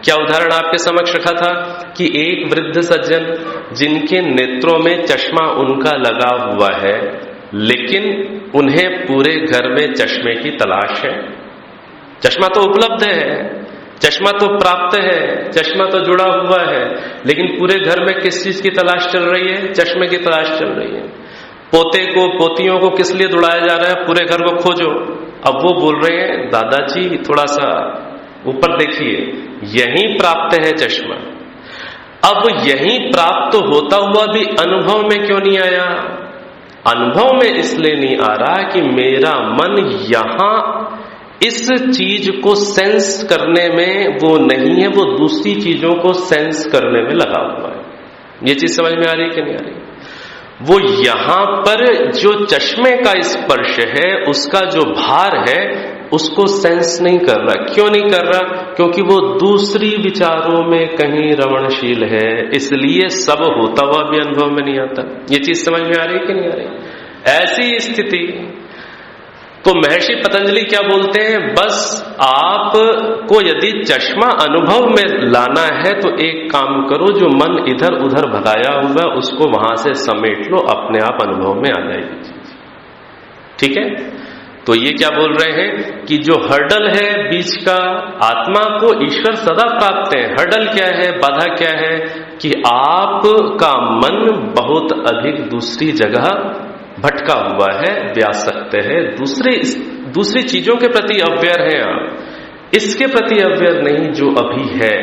क्या उदाहरण आपके समक्ष रखा था कि एक वृद्ध सज्जन जिनके नेत्रों में चश्मा उनका लगा हुआ है, लेकिन उन्हें पूरे घर में चश्मे की तलाश है। चश्मा तो उपलब्ध है, चश्मा तो प्राप्त है, चश्मा तो जुड़ा हुआ है, लेकिन पूरे घर में किस चीज की तलाश चल रही है? चश्मे की तलाश चल रही है। पोते को, पोतियों को किस लिए दौड़ाया जा रहा है? पूरे घर को खोजो। अब वो बोल रहे हैं दादाजी थोड़ा सा ऊपर देखिए, यहीं प्राप्त है चश्मा। अब यहीं प्राप्त होता हुआ भी अनुभव में क्यों नहीं आया? अनुभव में इसलिए नहीं आ रहा कि मेरा मन यहां इस चीज को सेंस करने में वो नहीं है, वो दूसरी चीजों को सेंस करने में लगा हुआ है। ये चीज समझ में आ रही है कि नहीं आ रही? वो यहां पर जो चश्मे का स्पर्श है, उसका जो भार है, उसको सेंस नहीं कर रहा। क्यों नहीं कर रहा? क्योंकि वो दूसरी विचारों में कहीं रमणशील है, इसलिए सब होता हुआ भी अनुभव में नहीं आता। ये चीज समझ में आ रही है कि नहीं आ रही? ऐसी स्थिति तो महर्षि पतंजलि क्या बोलते हैं, बस आपको यदि चश्मा अनुभव में लाना है तो एक काम करो, जो मन इधर उधर भगाया हुआ उसको वहां से समेट लो, अपने आप अनुभव में आ जाएगी। ठीक है? तो ये क्या बोल रहे हैं कि जो हर्डल है बीच का, आत्मा को ईश्वर सदा प्राप्त है। हर्डल क्या है, बाधा क्या है कि आपका मन बहुत अधिक दूसरी जगह भटका हुआ है, व्यासक्त है, दूसरी चीजों के प्रति अव्यर है आप, इसके प्रति अव्यर नहीं जो अभी है।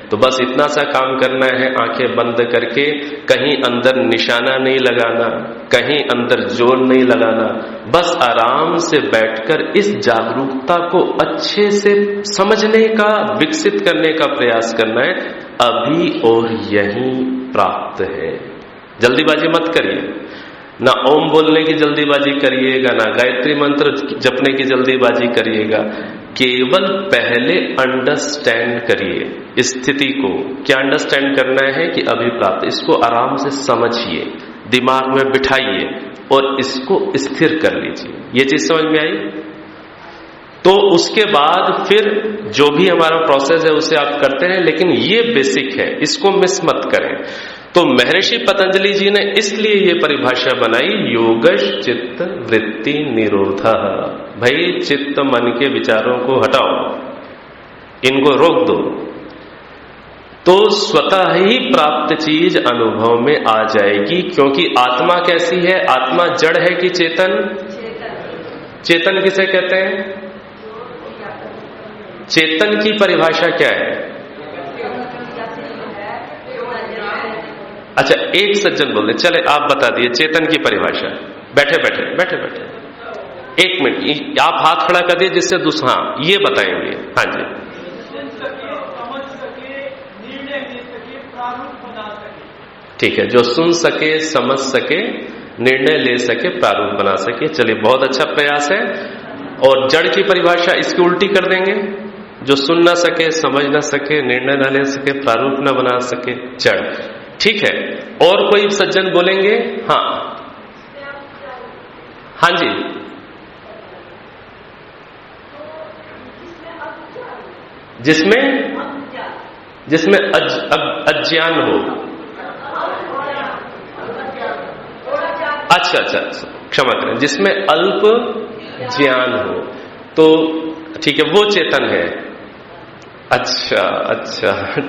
तो बस इतना सा काम करना है, आंखें बंद करके, कहीं अंदर निशाना नहीं लगाना, कहीं अंदर जोर नहीं लगाना, बस आराम से बैठकर इस जागरूकता को अच्छे से समझने का, विकसित करने का प्रयास करना है। अभी और यहीं प्राप्त है। जल्दीबाजी मत करिए, ना ओम बोलने की जल्दीबाजी करिएगा, ना गायत्री मंत्र जपने की जल्दीबाजी करिएगा। केवल पहले अंडरस्टैंड करिए स्थिति को। क्या अंडरस्टैंड करना है कि अभी प्राप्त, इसको आराम से समझिए, दिमाग में बिठाइए और इसको स्थिर कर लीजिए। ये चीज समझ में आई? तो उसके बाद फिर जो भी हमारा प्रोसेस है उसे आप करते हैं, लेकिन ये बेसिक है, इसको मिस मत करें। तो महर्षि पतंजलि जी ने इसलिए ये परिभाषा बनाई, योगश चित्त वृत्ति निरोधा। भाई चित्त मन के विचारों को हटाओ, इनको रोक दो, तो स्वतः ही प्राप्त चीज अनुभव में आ जाएगी। क्योंकि आत्मा कैसी है? आत्मा जड़ है कि चेतन? चेतन किसे कहते हैं? चेतन की परिभाषा क्या है? अच्छा, एक सज्जन बोल दे, चले आप बता दिए चेतन की परिभाषा। बैठे बैठे बैठे बैठे एक मिनट, आप हाथ खड़ा कर दिए जिससे दूसरा, हाँ ये बताएंगे। हाँ जी, ठीक है, जो सुन सके, समझ सके, निर्णय ले सके, प्रारूप बना सके। चलिए, बहुत अच्छा प्रयास है। और जड़ की परिभाषा इसकी उल्टी कर देंगे, जो सुन ना सके, समझ ना सके, निर्णय ना ले सके, प्रारूप ना बना सके, जड़। ठीक है, और कोई सज्जन बोलेंगे? हाँ हाँ जी, जिसमें अज्ञान हो। अच्छा, क्षमा करें, जिसमें अल्प ज्ञान हो, तो ठीक है, वो चेतन है। अच्छा,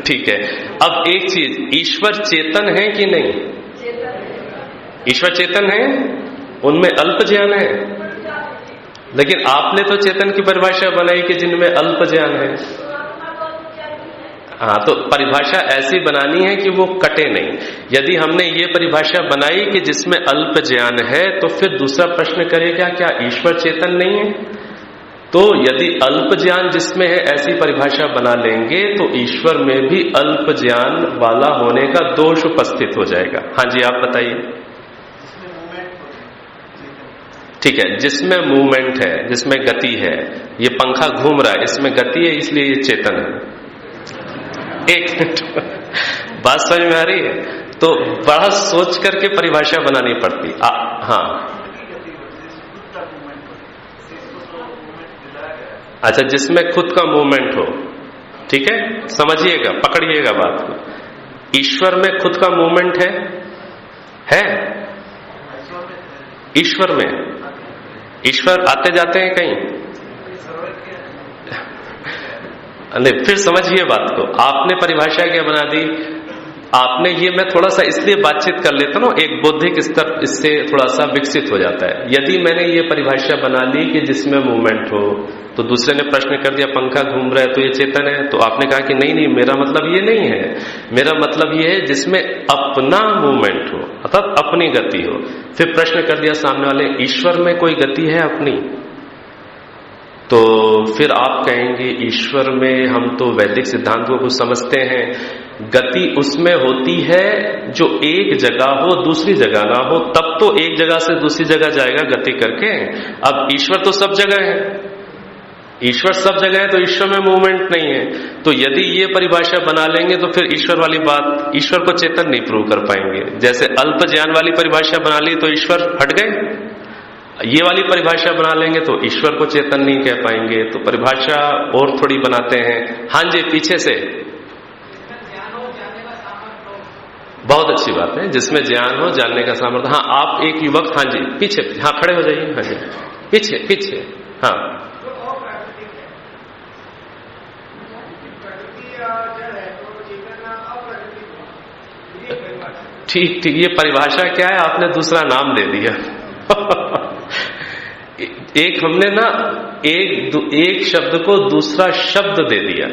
ठीक है। अब एक चीज, ईश्वर चेतन है कि नहीं? ईश्वर चेतन है, उनमें अल्प ज्ञान है। लेकिन आपने तो चेतन की परिभाषा बनाई कि जिनमें अल्प ज्ञान है। हाँ, तो परिभाषा ऐसी बनानी है कि वो कटे नहीं। यदि हमने ये परिभाषा बनाई कि जिसमें अल्प ज्ञान है, तो फिर दूसरा प्रश्न करेगा, क्या ईश्वर चेतन नहीं है? तो यदि अल्प ज्ञान जिसमें है, ऐसी परिभाषा बना लेंगे तो ईश्वर में भी अल्प ज्ञान वाला होने का दोष उपस्थित हो जाएगा। हाँ जी, आप बताइए। ठीक है, जिसमें मूवमेंट है, जिसमें गति है, ये पंखा घूम रहा है, इसमें गति है, इसलिए ये चेतन है। एक मिनट, बात समझ में आ रही है? तो बड़ा सोच करके परिभाषा बनानी पड़ती। हाँ, अच्छा, जिसमें खुद का मूवमेंट हो। ठीक है, समझिएगा, पकड़िएगा बात को। ईश्वर में खुद का मूवमेंट है? ईश्वर में, ईश्वर आते जाते हैं कहीं? नहीं, फिर समझिए बात को। आपने परिभाषा क्या बना दी? आपने ये, मैं थोड़ा सा इसलिए बातचीत कर लेता हूं, एक बौद्धिक स्तर इससे थोड़ा सा विकसित हो जाता है। यदि मैंने ये परिभाषा बना ली कि जिसमें मूवमेंट हो, तो दूसरे ने प्रश्न कर दिया पंखा घूम रहा है तो ये चेतन है, तो आपने कहा कि नहीं, मेरा मतलब ये नहीं है, मेरा मतलब ये है जिसमें अपना मूवमेंट हो, अर्थात अपनी गति हो। फिर प्रश्न कर दिया सामने वाले, ईश्वर में कोई गति है अपनी? तो फिर आप कहेंगे ईश्वर में हम तो वैदिक सिद्धांतों को समझते हैं, गति उसमें होती है जो एक जगह हो, दूसरी जगह ना हो, तब तो एक जगह से दूसरी जगह जाएगा गति करके। अब ईश्वर तो सब जगह है, ईश्वर सब जगह है तो ईश्वर में मूवमेंट नहीं है। तो यदि ये परिभाषा बना लेंगे तो फिर ईश्वर वाली बात, ईश्वर को चेतन नहीं प्रूव कर पाएंगे। जैसे अल्प ज्ञान वाली परिभाषा बना ली तो ईश्वर हट गए, ये वाली परिभाषा बना लेंगे तो ईश्वर को चेतन नहीं कह पाएंगे। तो परिभाषा और थोड़ी बनाते हैं। हाँ जी, पीछे से। बहुत अच्छी बात है, जिसमें ज्ञान हो, जानने का सामर्थ्य। हाँ, आप एक युवक, हाँ जी पीछे, हाँ खड़े हो जाइए, हाँ जी पीछे पीछे, हाँ ठीक ठीक। ये परिभाषा क्या है, आपने दूसरा नाम दे दिया। एक हमने ना एक शब्द को दूसरा शब्द दे दिया।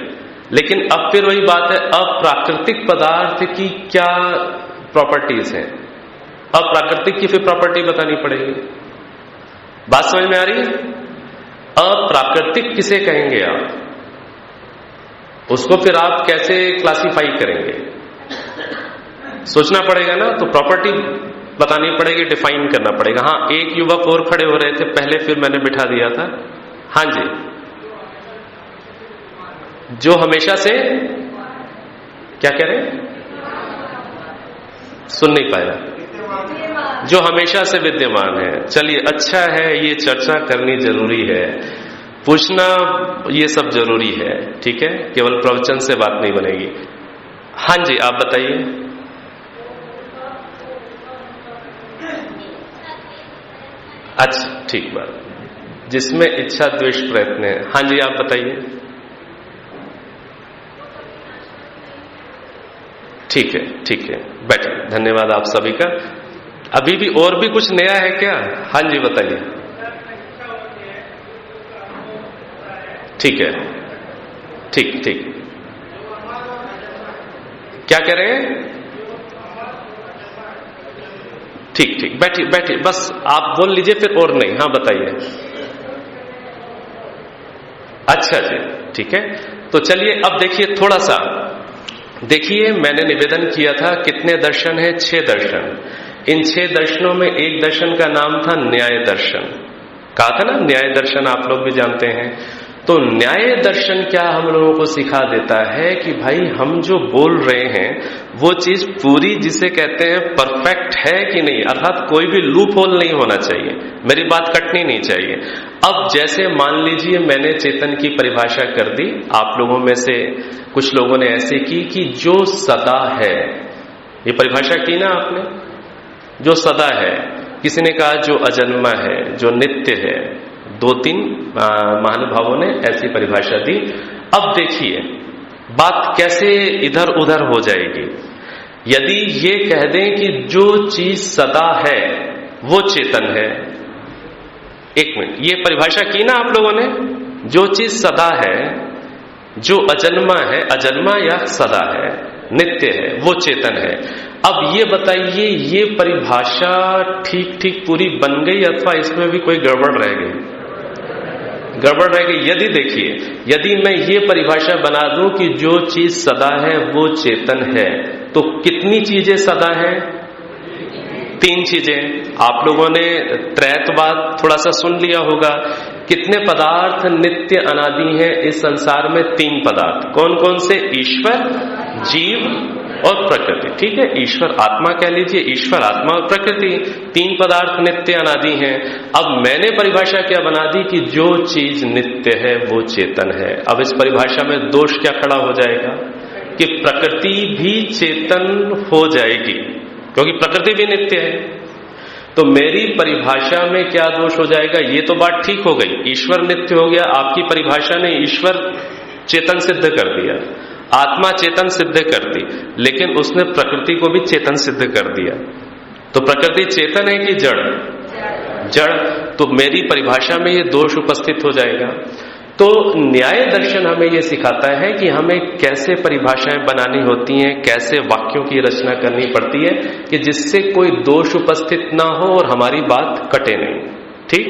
लेकिन अब फिर वही बात है, अप्राकृतिक पदार्थ की क्या प्रॉपर्टीज हैं, अप्राकृतिक की फिर प्रॉपर्टी बतानी पड़ेगी। बात समझ में आ रही है? अप्राकृतिक किसे कहेंगे आप, उसको फिर आप कैसे क्लासिफाई करेंगे, सोचना पड़ेगा ना। तो प्रॉपर्टी बतानी पड़ेगी, डिफाइन करना पड़ेगा। हाँ, एक युवक और खड़े हो रहे थे पहले, फिर मैंने बिठा दिया था। हाँ जी, जो हमेशा से क्या कह रहे हैं, सुन नहीं पाया। जो हमेशा से विद्यमान है। चलिए, अच्छा है, ये चर्चा करनी जरूरी है, पूछना ये सब जरूरी है, ठीक है, केवल प्रवचन से बात नहीं बनेगी। हाँ जी, आप बताइए। अच्छा, ठीक बात, जिसमें इच्छा द्वेष प्रयत्न है। हाँ जी, आप बताइए। ठीक है, ठीक है, बैठिए। धन्यवाद आप सभी का। अभी भी और भी कुछ नया है क्या? हाँ जी बताइए। ठीक है, ठीक ठीक, क्या कह रहे हैं? ठीक ठीक, बैठिए बैठिए, बस आप बोल लीजिए फिर और नहीं। हाँ बताइए। अच्छा जी, ठीक है। तो चलिए अब देखिए, थोड़ा सा देखिए, मैंने निवेदन किया था कितने दर्शन हैं? 6 दर्शन। इन 6 दर्शनों में एक दर्शन का नाम था न्याय दर्शन। कहा था ना, न्याय दर्शन आप लोग भी जानते हैं। तो न्याय दर्शन क्या हम लोगों को सिखा देता है कि भाई हम जो बोल रहे हैं वो चीज पूरी, जिसे कहते हैं परफेक्ट है कि नहीं, अर्थात कोई भी लूप होल नहीं होना चाहिए, मेरी बात कटनी नहीं चाहिए। अब जैसे मान लीजिए मैंने चेतन की परिभाषा कर दी, आप लोगों में से कुछ लोगों ने ऐसे की कि जो सदा है, ये परिभाषा की ना आपने, जो सदा है। किसी ने कहा जो अजन्मा है, जो नित्य है। 2-3 महानुभावों ने ऐसी परिभाषा दी। अब देखिए बात कैसे इधर उधर हो जाएगी। यदि ये कह दें कि जो चीज सदा है वो चेतन है। एक मिनट, ये परिभाषा की ना आप लोगों ने, जो चीज सदा है, जो अजन्मा है, अजन्मा या सदा है, नित्य है, वो चेतन है। अब ये बताइए, ये परिभाषा ठीक ठीक पूरी बन गई अथवा इसमें भी कोई गड़बड़ रह गई? गड़बड़ रह गई। यदि देखिए, यदि मैं ये परिभाषा बना दूं कि जो चीज सदा है वो चेतन है, तो कितनी चीजें सदा हैं? 3 चीजें। आप लोगों ने त्रैतवाद थोड़ा सा सुन लिया होगा। कितने पदार्थ नित्य अनादि हैं इस संसार में? 3 पदार्थ। कौन कौन से? ईश्वर, जीव और प्रकृति। ठीक है, ईश्वर आत्मा कह लीजिए, ईश्वर आत्मा और प्रकृति, 3 पदार्थ नित्य अनादि हैं। अब मैंने परिभाषा क्या बना दी कि जो चीज नित्य है वो चेतन है। अब इस परिभाषा में दोष क्या खड़ा हो जाएगा कि प्रकृति भी चेतन हो जाएगी, क्योंकि प्रकृति भी नित्य है। तो मेरी परिभाषा में क्या दोष हो जाएगा? ये तो बात ठीक हो गई, ईश्वर नित्य हो गया, आपकी परिभाषा ने ईश्वर चेतन सिद्ध कर दिया, आत्मा चेतन सिद्ध कर दी, लेकिन उसने प्रकृति को भी चेतन सिद्ध कर दिया। तो प्रकृति चेतन है कि जड़? जड़। तो मेरी परिभाषा में ये दोष उपस्थित हो जाएगा। तो न्याय दर्शन हमें ये सिखाता है कि हमें कैसे परिभाषाएं बनानी होती हैं, कैसे वाक्यों की रचना करनी पड़ती है कि जिससे कोई दोष उपस्थित ना हो और हमारी बात कटे नहीं। ठीक,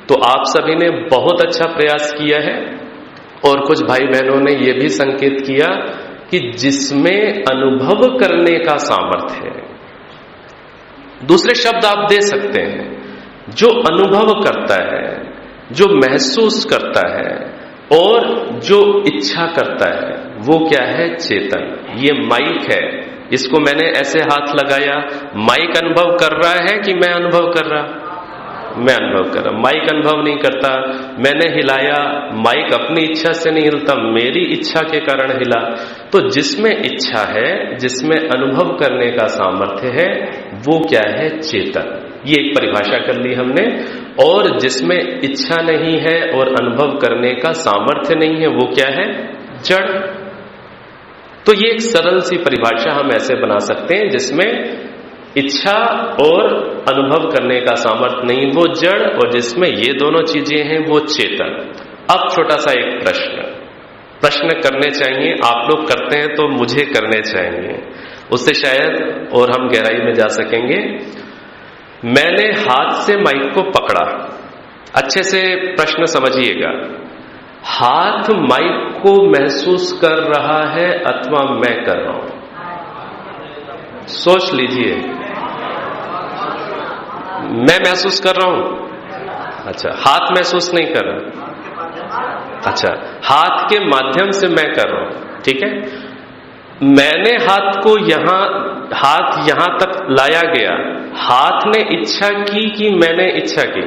तो आप सभी ने बहुत अच्छा प्रयास किया है और कुछ भाई बहनों ने यह भी संकेत किया कि जिसमें अनुभव करने का सामर्थ्य है, दूसरे शब्द आप दे सकते हैं, जो अनुभव करता है, जो महसूस करता है और जो इच्छा करता है वो क्या है? चेतन। ये माइक है, इसको मैंने ऐसे हाथ लगाया, माइक अनुभव कर रहा है कि मैं अनुभव कर रहा? मैं अनुभव कर रहा। माइक अनुभव नहीं करता। मैंने हिलाया, माइक अपनी इच्छा से नहीं हिलता, मेरी इच्छा के कारण हिला। तो जिसमें इच्छा है, जिसमें अनुभव करने का सामर्थ्य है, वो क्या है? चेतन। ये एक परिभाषा कर ली हमने। और जिसमें इच्छा नहीं है और अनुभव करने का सामर्थ्य नहीं है, वो क्या है? जड़। तो ये एक सरल सी परिभाषा हम ऐसे बना सकते हैं, जिसमें इच्छा और अनुभव करने का सामर्थ्य नहीं, वो जड़, और जिसमें ये दोनों चीजें हैं, वो चेतन। अब छोटा सा एक प्रश्न करने चाहिए। आप लोग करते हैं तो मुझे करने चाहिए, उससे शायद और हम गहराई में जा सकेंगे। मैंने हाथ से माइक को पकड़ा। अच्छे से प्रश्न समझिएगा। हाथ माइक को महसूस कर रहा है अथवा मैं कर रहा हूं? सोच लीजिए। मैं महसूस कर रहा हूं। अच्छा, हाथ महसूस नहीं कर रहा। अच्छा, हाथ के माध्यम से मैं कर रहा हूं। ठीक है, मैंने हाथ को हाथ यहां तक लाया गया। हाथ ने इच्छा की कि मैंने इच्छा की?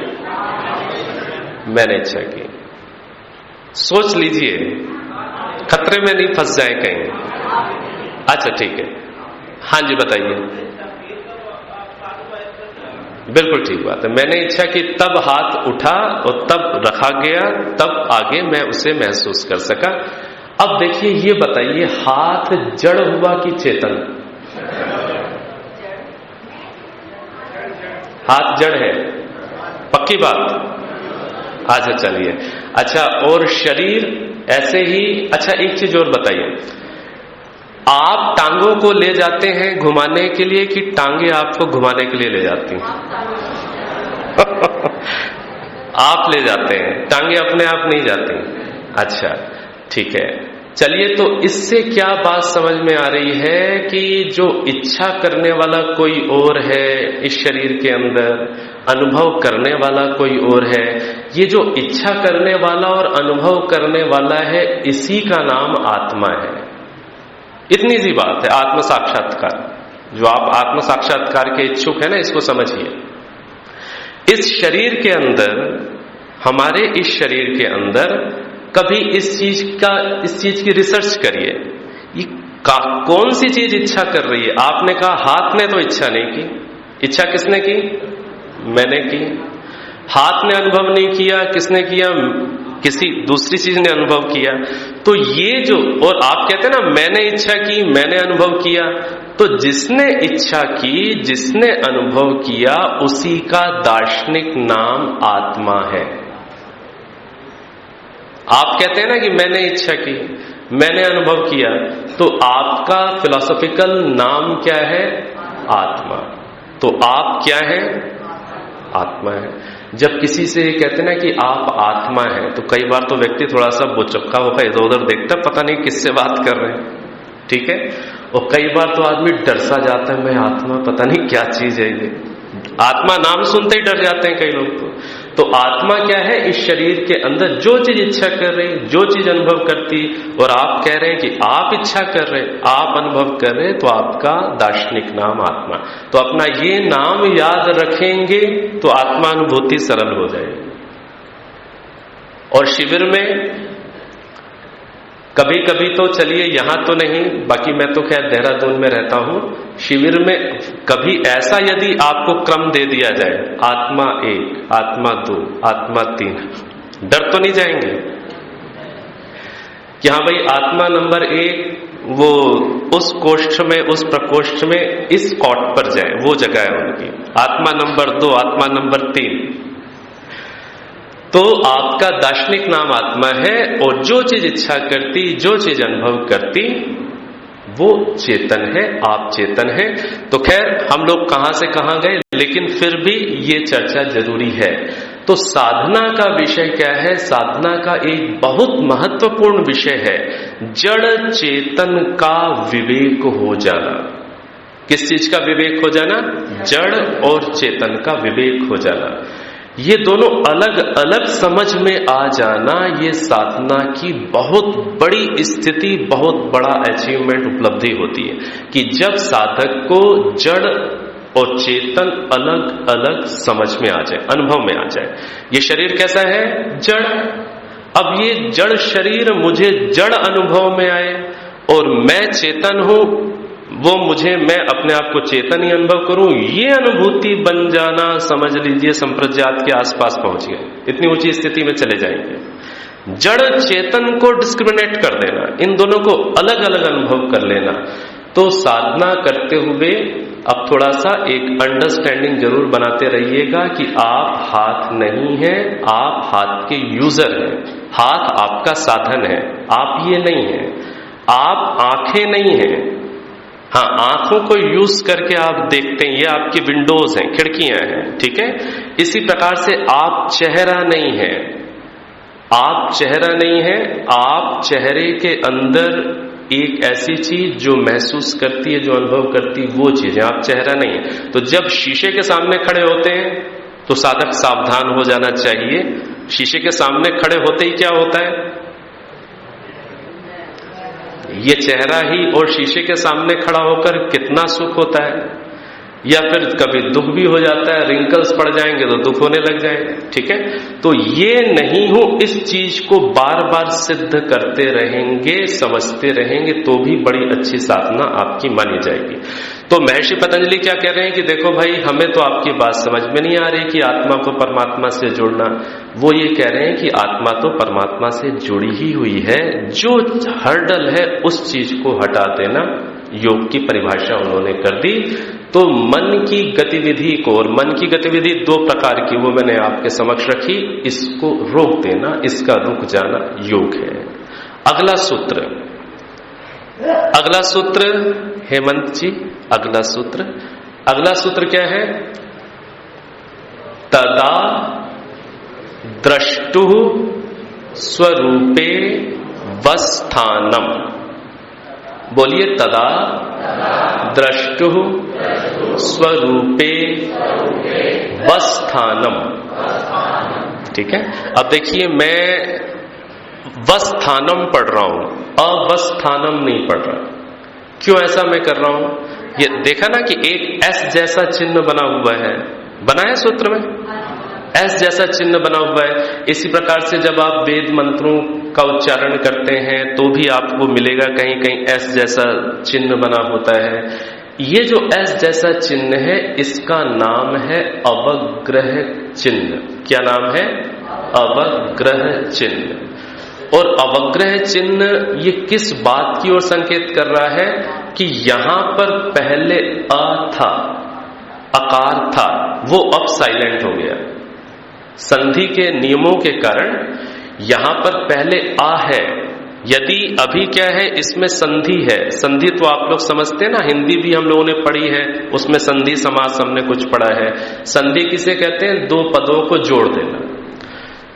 मैंने इच्छा की। सोच लीजिए, खतरे में नहीं फंस जाए कहीं। अच्छा ठीक है, हाँ जी बताइए। बिल्कुल ठीक बात है। मैंने इच्छा की, तब हाथ उठा और तब रखा गया, तब आगे मैं उसे महसूस कर सका। अब देखिए, ये बताइए, हाथ जड़ हुआ कि चेतन? हाथ जड़ है, पक्की बात? अच्छा चलिए। अच्छा, और शरीर ऐसे ही? अच्छा एक चीज और बताइए, आप टांगों को ले जाते हैं घुमाने के लिए कि टांगे आपको घुमाने के लिए ले जाती हैं? आप ले जाते हैं, टांगे अपने आप नहीं जाती। अच्छा ठीक है, चलिए। तो इससे क्या बात समझ में आ रही है कि जो इच्छा करने वाला कोई और है इस शरीर के अंदर, अनुभव करने वाला कोई और है। ये जो इच्छा करने वाला और अनुभव करने वाला है, इसी का नाम आत्मा है। इतनी सी बात है, आत्म साक्षात्कार। जो आप आत्म साक्षात्कार के इच्छुक है ना, इसको समझिए। इस शरीर के अंदर, हमारे इस शरीर के अंदर कभी इस चीज की रिसर्च करिए, ये कौन सी चीज इच्छा कर रही है? आपने कहा हाथ ने तो इच्छा नहीं की। इच्छा किसने की? मैंने की। हाथ ने अनुभव नहीं किया, किसने किया? किसी दूसरी चीज ने अनुभव किया। तो ये जो, और आप कहते हैं ना मैंने इच्छा की, मैंने अनुभव किया, तो जिसने इच्छा की, जिसने अनुभव किया, उसी का दार्शनिक नाम आत्मा है। आप कहते हैं ना कि मैंने इच्छा की, मैंने अनुभव किया, तो आपका फिलॉसॉफिकल नाम क्या है? आत्मा। तो आप क्या है? आत्मा है। जब किसी से कहते ना कि आप आत्मा है, तो कई बार तो व्यक्ति थोड़ा सा बुचक्का होकर इधर उधर देखता, पता नहीं किससे बात कर रहे हैं। ठीक है, और कई बार तो आदमी डर सा जाता है, मैं आत्मा, पता नहीं क्या चीज है ये। आत्मा नाम सुनते ही डर जाते हैं कई लोग। तो आत्मा क्या है? इस शरीर के अंदर जो चीज इच्छा कर रही, जो चीज अनुभव करती, और आप कह रहे हैं कि आप इच्छा कर रहे, आप अनुभव कर रहे, तो आपका दार्शनिक नाम आत्मा। तो अपना ये नाम याद रखेंगे तो आत्मानुभूति सरल हो जाएगी। और शिविर में कभी कभी तो, चलिए यहां तो नहीं, बाकी मैं तो खैर देहरादून में रहता हूं, शिविर में कभी ऐसा यदि आपको क्रम दे दिया जाए, आत्मा 1, आत्मा 2, आत्मा 3, डर तो नहीं जाएंगे कि हाँ भाई आत्मा नंबर 1 वो उस कोष्ठ में, उस प्रकोष्ठ में, इस कॉट पर जाए, वो जगह है उनकी। आत्मा नंबर 2, आत्मा नंबर 3। तो आपका दार्शनिक नाम आत्मा है, और जो चीज इच्छा करती, जो चीज अनुभव करती, वो चेतन है, आप चेतन है। तो खैर हम लोग कहां से कहां गए, लेकिन फिर भी ये चर्चा जरूरी है। तो साधना का विषय क्या है? साधना का एक बहुत महत्वपूर्ण विषय है जड़ चेतन का विवेक हो जाना। किस चीज का विवेक हो जाना? जड़ और चेतन का विवेक हो जाना। ये दोनों अलग अलग समझ में आ जाना, ये साधना की बहुत बड़ी स्थिति, बहुत बड़ा अचीवमेंट, उपलब्धि होती है कि जब साधक को जड़ और चेतन अलग अलग समझ में आ जाए, अनुभव में आ जाए। ये शरीर कैसा है? जड़। अब ये जड़ शरीर मुझे जड़ अनुभव में आए और मैं चेतन हूं, वो मुझे, मैं अपने आप को चेतन ही अनुभव करूं, ये अनुभूति बन जाना, समझ लीजिए संप्रज्ञात के आसपास पहुंच गए, इतनी ऊंची स्थिति में चले जाएंगे। जड़ चेतन को डिस्क्रिमिनेट कर देना, इन दोनों को अलग अलग अनुभव कर लेना। तो साधना करते हुए अब थोड़ा सा एक अंडरस्टैंडिंग जरूर बनाते रहिएगा कि आप हाथ नहीं हैं, आप हाथ के यूजर हैं। हाथ आपका साधन है, आप ये नहीं हैं। आप आंखें नहीं हैं, हाँ, आंखों को यूज करके आप देखते हैं, ये आपकी विंडोज हैं, खिड़कियां हैं, ठीक है। इसी प्रकार से आप चेहरा नहीं है, आप चेहरा नहीं है, आप चेहरे के अंदर एक ऐसी चीज जो महसूस करती है, जो अनुभव करती है, वो चीज है, आप चेहरा नहीं है। तो जब शीशे के सामने खड़े होते हैं तो साधक सावधान हो जाना चाहिए। शीशे के सामने खड़े होते ही क्या होता है? ये चेहरा ही और शीशे के सामने खड़ा होकर कितना सुख होता है, या फिर कभी दुख भी हो जाता है, रिंकल्स पड़ जाएंगे तो दुख होने लग जाएंगे, ठीक है। तो ये नहीं हूं, इस चीज को बार बार सिद्ध करते रहेंगे, समझते रहेंगे, तो भी बड़ी अच्छी साधना आपकी मानी जाएगी। तो महर्षि पतंजलि क्या कह रहे हैं कि देखो भाई, हमें तो आपकी बात समझ में नहीं आ रही कि आत्मा को परमात्मा से जोड़ना। वो ये कह रहे हैं कि आत्मा तो परमात्मा से जुड़ी ही हुई है, जो हर्डल है उस चीज को हटा देना, योग की परिभाषा उन्होंने कर दी। तो मन की गतिविधि को, और मन की गतिविधि दो प्रकार की, वो मैंने आपके समक्ष रखी, इसको रोक देना, इसका रुक जाना योग है। अगला सूत्र, अगला सूत्र हेमंत जी, अगला सूत्र क्या है? तदा द्रष्टु स्वरूपे वस्थानम। बोलिए, तदा द्रष्टु स्वरूपे वस्थानम। ठीक है। अब देखिए, मैं वस्थानम पढ़ रहा हूं, अवस्थानम नहीं पढ़ रहा। क्यों ऐसा मैं कर रहा हूं? ये देखा ना कि एक एस जैसा चिन्ह बना हुआ है, बना है सूत्र में, एस जैसा चिन्ह बना हुआ है। इसी प्रकार से जब आप वेद मंत्रों का उच्चारण करते हैं तो भी आपको मिलेगा कहीं कहीं एस जैसा चिन्ह बना होता है। ये जो एस जैसा चिन्ह है, इसका नाम है अवग्रह चिन्ह। क्या नाम है? अवग्रह चिन्ह। और अवग्रह चिन्ह ये किस बात की ओर संकेत कर रहा है कि यहां पर पहले अ था, अकार था, वो अब साइलेंट हो गया। संधि के नियमों के कारण यहां पर पहले आ है। यदि अभी क्या है, इसमें संधि है, संधि तो आप लोग समझते हैं ना, हिंदी भी हम लोगों ने पढ़ी है, उसमें संधि समास हमने कुछ पढ़ा है। संधि किसे कहते हैं? दो पदों को जोड़ देना।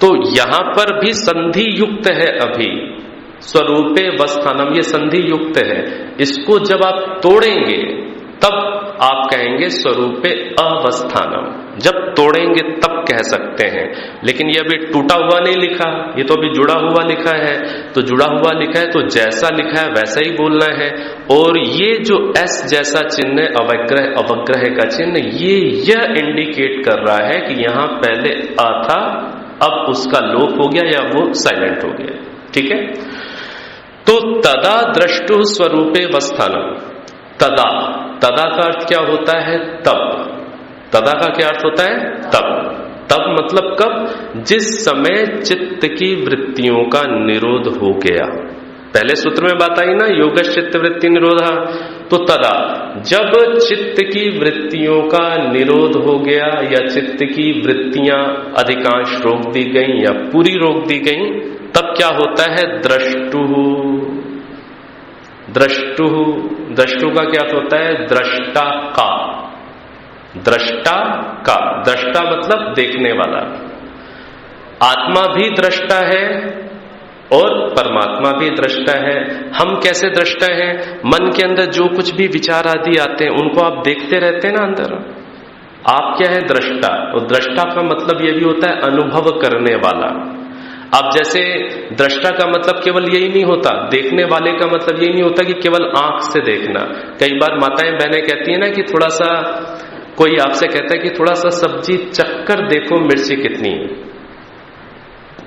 तो यहां पर भी संधि युक्त है अभी, स्वरूपे वस्थानम, ये संधि युक्त है। इसको जब आप तोड़ेंगे तब आप कहेंगे स्वरूपे अवस्थानम। जब तोड़ेंगे तब कह सकते हैं, लेकिन ये अभी टूटा हुआ नहीं लिखा, ये तो अभी जुड़ा हुआ लिखा है। तो जुड़ा हुआ लिखा है तो जैसा लिखा है वैसा ही बोलना है। और ये जो एस जैसा चिन्ह, अवग्रह का चिन्ह, ये यह इंडिकेट कर रहा है कि यहां पहले आ था, अब उसका लोप हो गया या वो साइलेंट हो गया। ठीक है। तो तदा द्रष्टु स्वरूपे वस्थानम। तदा, तदा का अर्थ क्या होता है? तब। तदा का क्या अर्थ होता है? तब। तब मतलब कब? जिस समय चित्त की वृत्तियों का निरोध हो गया। पहले सूत्र में बात आई ना, योगश्च चित्त वृत्ति निरोधा। तो तदा, जब चित्त की वृत्तियों का निरोध हो गया या चित्त की वृत्तियां अधिकांश रोक दी गई या पूरी रोक दी गई, तब क्या होता है? द्रष्टु। द्रष्टु, द्रष्टु का क्या होता है? दृष्टा का। दृष्टा का, दृष्टा मतलब देखने वाला। आत्मा भी दृष्टा है और परमात्मा भी दृष्टा है। हम कैसे दृष्टा हैं? मन के अंदर जो कुछ भी विचार आदि आते हैं उनको आप देखते रहते हैं ना अंदर। आप क्या है? दृष्टा। और दृष्टा का मतलब यह भी होता है अनुभव करने वाला। अब जैसे दृष्टा का मतलब केवल यही नहीं होता, देखने वाले का मतलब यही नहीं होता कि केवल आंख से देखना। कई बार माताएं बहनें कहती है ना कि थोड़ा सा, कोई आपसे कहता है कि थोड़ा सा सब्जी चखकर देखो मिर्ची कितनी है।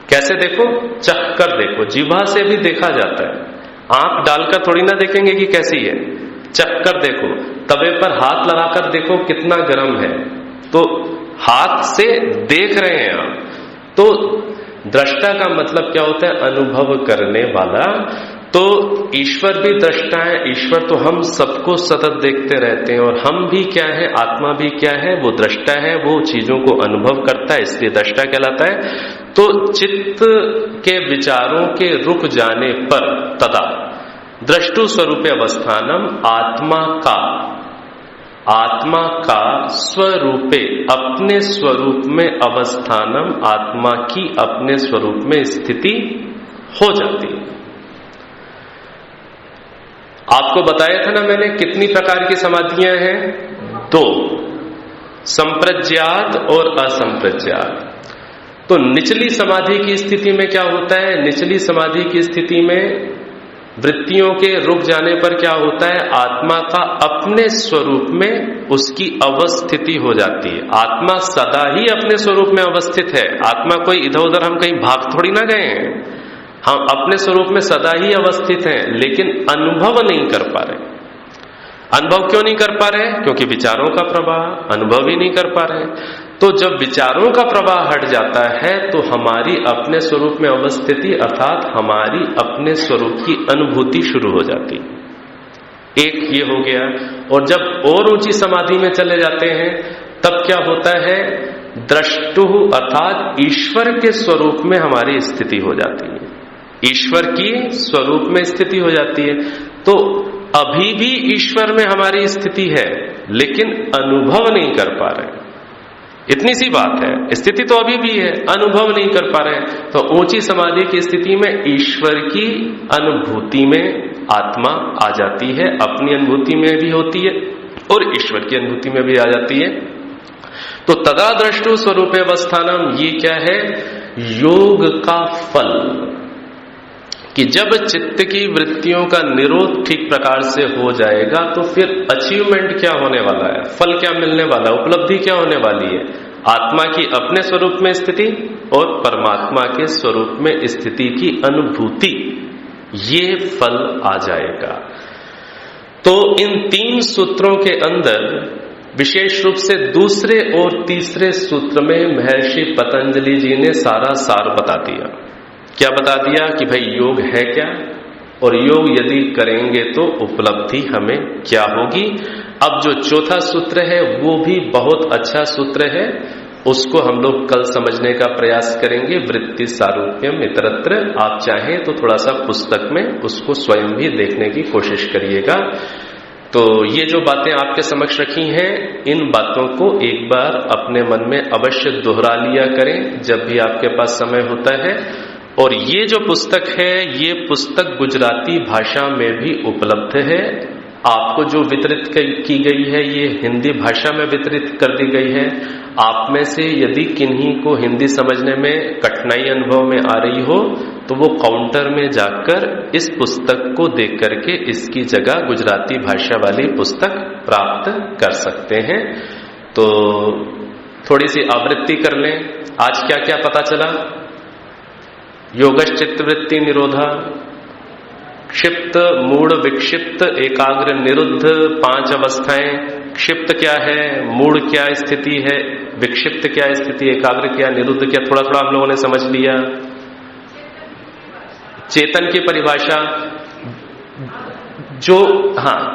कैसे देखो? चखकर देखो। जीवा से भी देखा जाता है, आंख डालकर थोड़ी ना देखेंगे कि कैसी है, चखकर देखो। तवे पर हाथ लगाकर देखो कितना गर्म है, तो हाथ से देख रहे हैं आप। तो दृष्टा का मतलब क्या होता है? अनुभव करने वाला। तो ईश्वर भी दृष्टा है। ईश्वर तो हम सबको सतत देखते रहते हैं, और हम भी क्या है? आत्मा भी क्या है? वो दृष्टा है, वो चीजों को अनुभव करता है, इसलिए दृष्टा कहलाता है। तो चित्त के विचारों के रुक जाने पर तदा दृष्टु स्वरूपे अवस्थानम, आत्मा का स्वरूपे अपने स्वरूप में अवस्थानम, आत्मा की अपने स्वरूप में स्थिति हो जाती है। आपको बताया था ना मैंने कितनी प्रकार की समाधियां हैं? 2, संप्रज्ञात और असंप्रज्ञात। तो निचली समाधि की स्थिति में क्या होता है? निचली समाधि की स्थिति में वृत्तियों के रुक जाने पर क्या होता है? आत्मा का अपने स्वरूप में उसकी अवस्थिति हो जाती है। आत्मा सदा ही अपने स्वरूप में अवस्थित है। आत्मा कोई इधर उधर, हम कहीं भाग थोड़ी ना गए हैं, हम अपने स्वरूप में सदा ही अवस्थित हैं, लेकिन अनुभव नहीं कर पा रहे। अनुभव क्यों नहीं कर पा रहे? क्योंकि विचारों का प्रवाह, अनुभव ही नहीं कर पा रहे। तो जब विचारों का प्रवाह हट जाता है तो हमारी अपने स्वरूप में अवस्थिति अर्थात हमारी अपने स्वरूप की अनुभूति शुरू हो जाती। एक ये हो गया। और जब और ऊंची समाधि में चले जाते हैं तब क्या होता है? द्रष्टु अर्थात ईश्वर के स्वरूप में हमारी स्थिति हो जाती है, ईश्वर की स्वरूप में स्थिति हो जाती है। तो अभी भी ईश्वर में हमारी स्थिति है, लेकिन अनुभव नहीं कर पा रहे। इतनी सी बात है, स्थिति तो अभी भी है, अनुभव नहीं कर पा रहे। तो ऊंची समाधि की स्थिति में ईश्वर की अनुभूति में आत्मा आ जाती है, अपनी अनुभूति में भी होती है और ईश्वर की अनुभूति में भी आ जाती है। तो तदा द्रष्टु स्वरूपे अवस्थानम, ये क्या है? योग का फल। कि जब चित्त की वृत्तियों का निरोध ठीक प्रकार से हो जाएगा तो फिर अचीवमेंट क्या होने वाला है? फल क्या मिलने वाला है? उपलब्धि क्या होने वाली है? आत्मा की अपने स्वरूप में स्थिति और परमात्मा के स्वरूप में स्थिति की अनुभूति, ये फल आ जाएगा। तो इन 3 सूत्रों के अंदर विशेष रूप से दूसरे और तीसरे सूत्र में महर्षि पतंजलि जी ने सारा सार बता दिया। क्या बता दिया? कि भाई योग है क्या, और योग यदि करेंगे तो उपलब्धि हमें क्या होगी। अब जो चौथा सूत्र है वो भी बहुत अच्छा सूत्र है, उसको हम लोग कल समझने का प्रयास करेंगे। वृत्ति सारूप्यम इतरत्र। आप चाहें तो थोड़ा सा पुस्तक में उसको स्वयं भी देखने की कोशिश करिएगा। तो ये जो बातें आपके समक्ष रखी हैं, इन बातों को एक बार अपने मन में अवश्य दोहरा लिया करें जब भी आपके पास समय होता है। और ये जो पुस्तक है, ये पुस्तक गुजराती भाषा में भी उपलब्ध है। आपको जो वितरित की गई है ये हिंदी भाषा में वितरित कर दी गई है। आप में से यदि किन्हीं को हिंदी समझने में कठिनाई अनुभव में आ रही हो तो वो काउंटर में जाकर इस पुस्तक को देख करके इसकी जगह गुजराती भाषा वाली पुस्तक प्राप्त कर सकते हैं। तो थोड़ी सी आवृत्ति कर लें। आज क्या क्या पता चला? योगश्चित्तवृत्ति निरोधा, क्षिप्त मूढ़ विक्षिप्त एकाग्र निरुद्ध 5 अवस्थाएं। क्षिप्त क्या है, मूढ़ क्या स्थिति है, विक्षिप्त क्या स्थिति, एकाग्र क्या, निरुद्ध क्या, थोड़ा थोड़ा हम लोगों ने समझ लिया। चेतन की परिभाषा, जो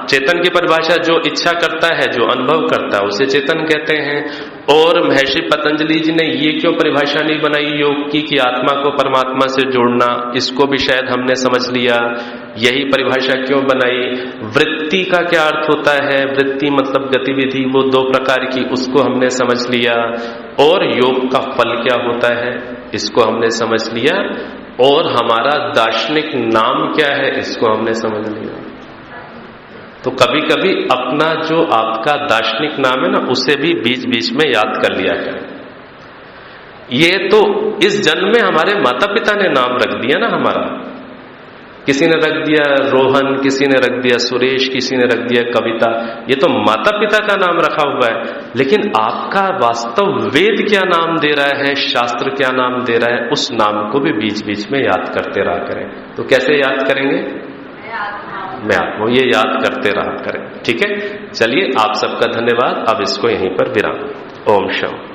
चेतन की परिभाषा जो इच्छा करता है, जो अनुभव करता है उसे चेतन कहते हैं। और महर्षि पतंजलि जी ने ये क्यों परिभाषा नहीं बनाई योग की कि आत्मा को परमात्मा से जोड़ना, इसको भी शायद हमने समझ लिया। यही परिभाषा क्यों बनाई? वृत्ति का क्या अर्थ होता है, वृत्ति मतलब गतिविधि, वो 2 प्रकार की, उसको हमने समझ लिया। और योग का फल क्या होता है, इसको हमने समझ लिया। और हमारा दार्शनिक नाम क्या है, इसको हमने समझ लिया। तो कभी कभी अपना जो आपका दार्शनिक नाम है ना, उसे भी बीच बीच में याद कर लिया करें। ये तो इस जन्म में हमारे माता पिता ने नाम रख दिया ना हमारा। किसी ने रख दिया रोहन, किसी ने रख दिया सुरेश, किसी ने रख दिया कविता। ये तो माता पिता का नाम रखा हुआ है, लेकिन आपका वास्तव वेद क्या नाम दे रहा है, शास्त्र क्या नाम दे रहा है, उस नाम को भी बीच बीच में याद करते रहा करें। तो कैसे याद करेंगे? मैं आत्मा, ये याद करते रहा करें। ठीक है, चलिए आप सबका धन्यवाद। अब इसको यहीं पर विराम। ओम शांति।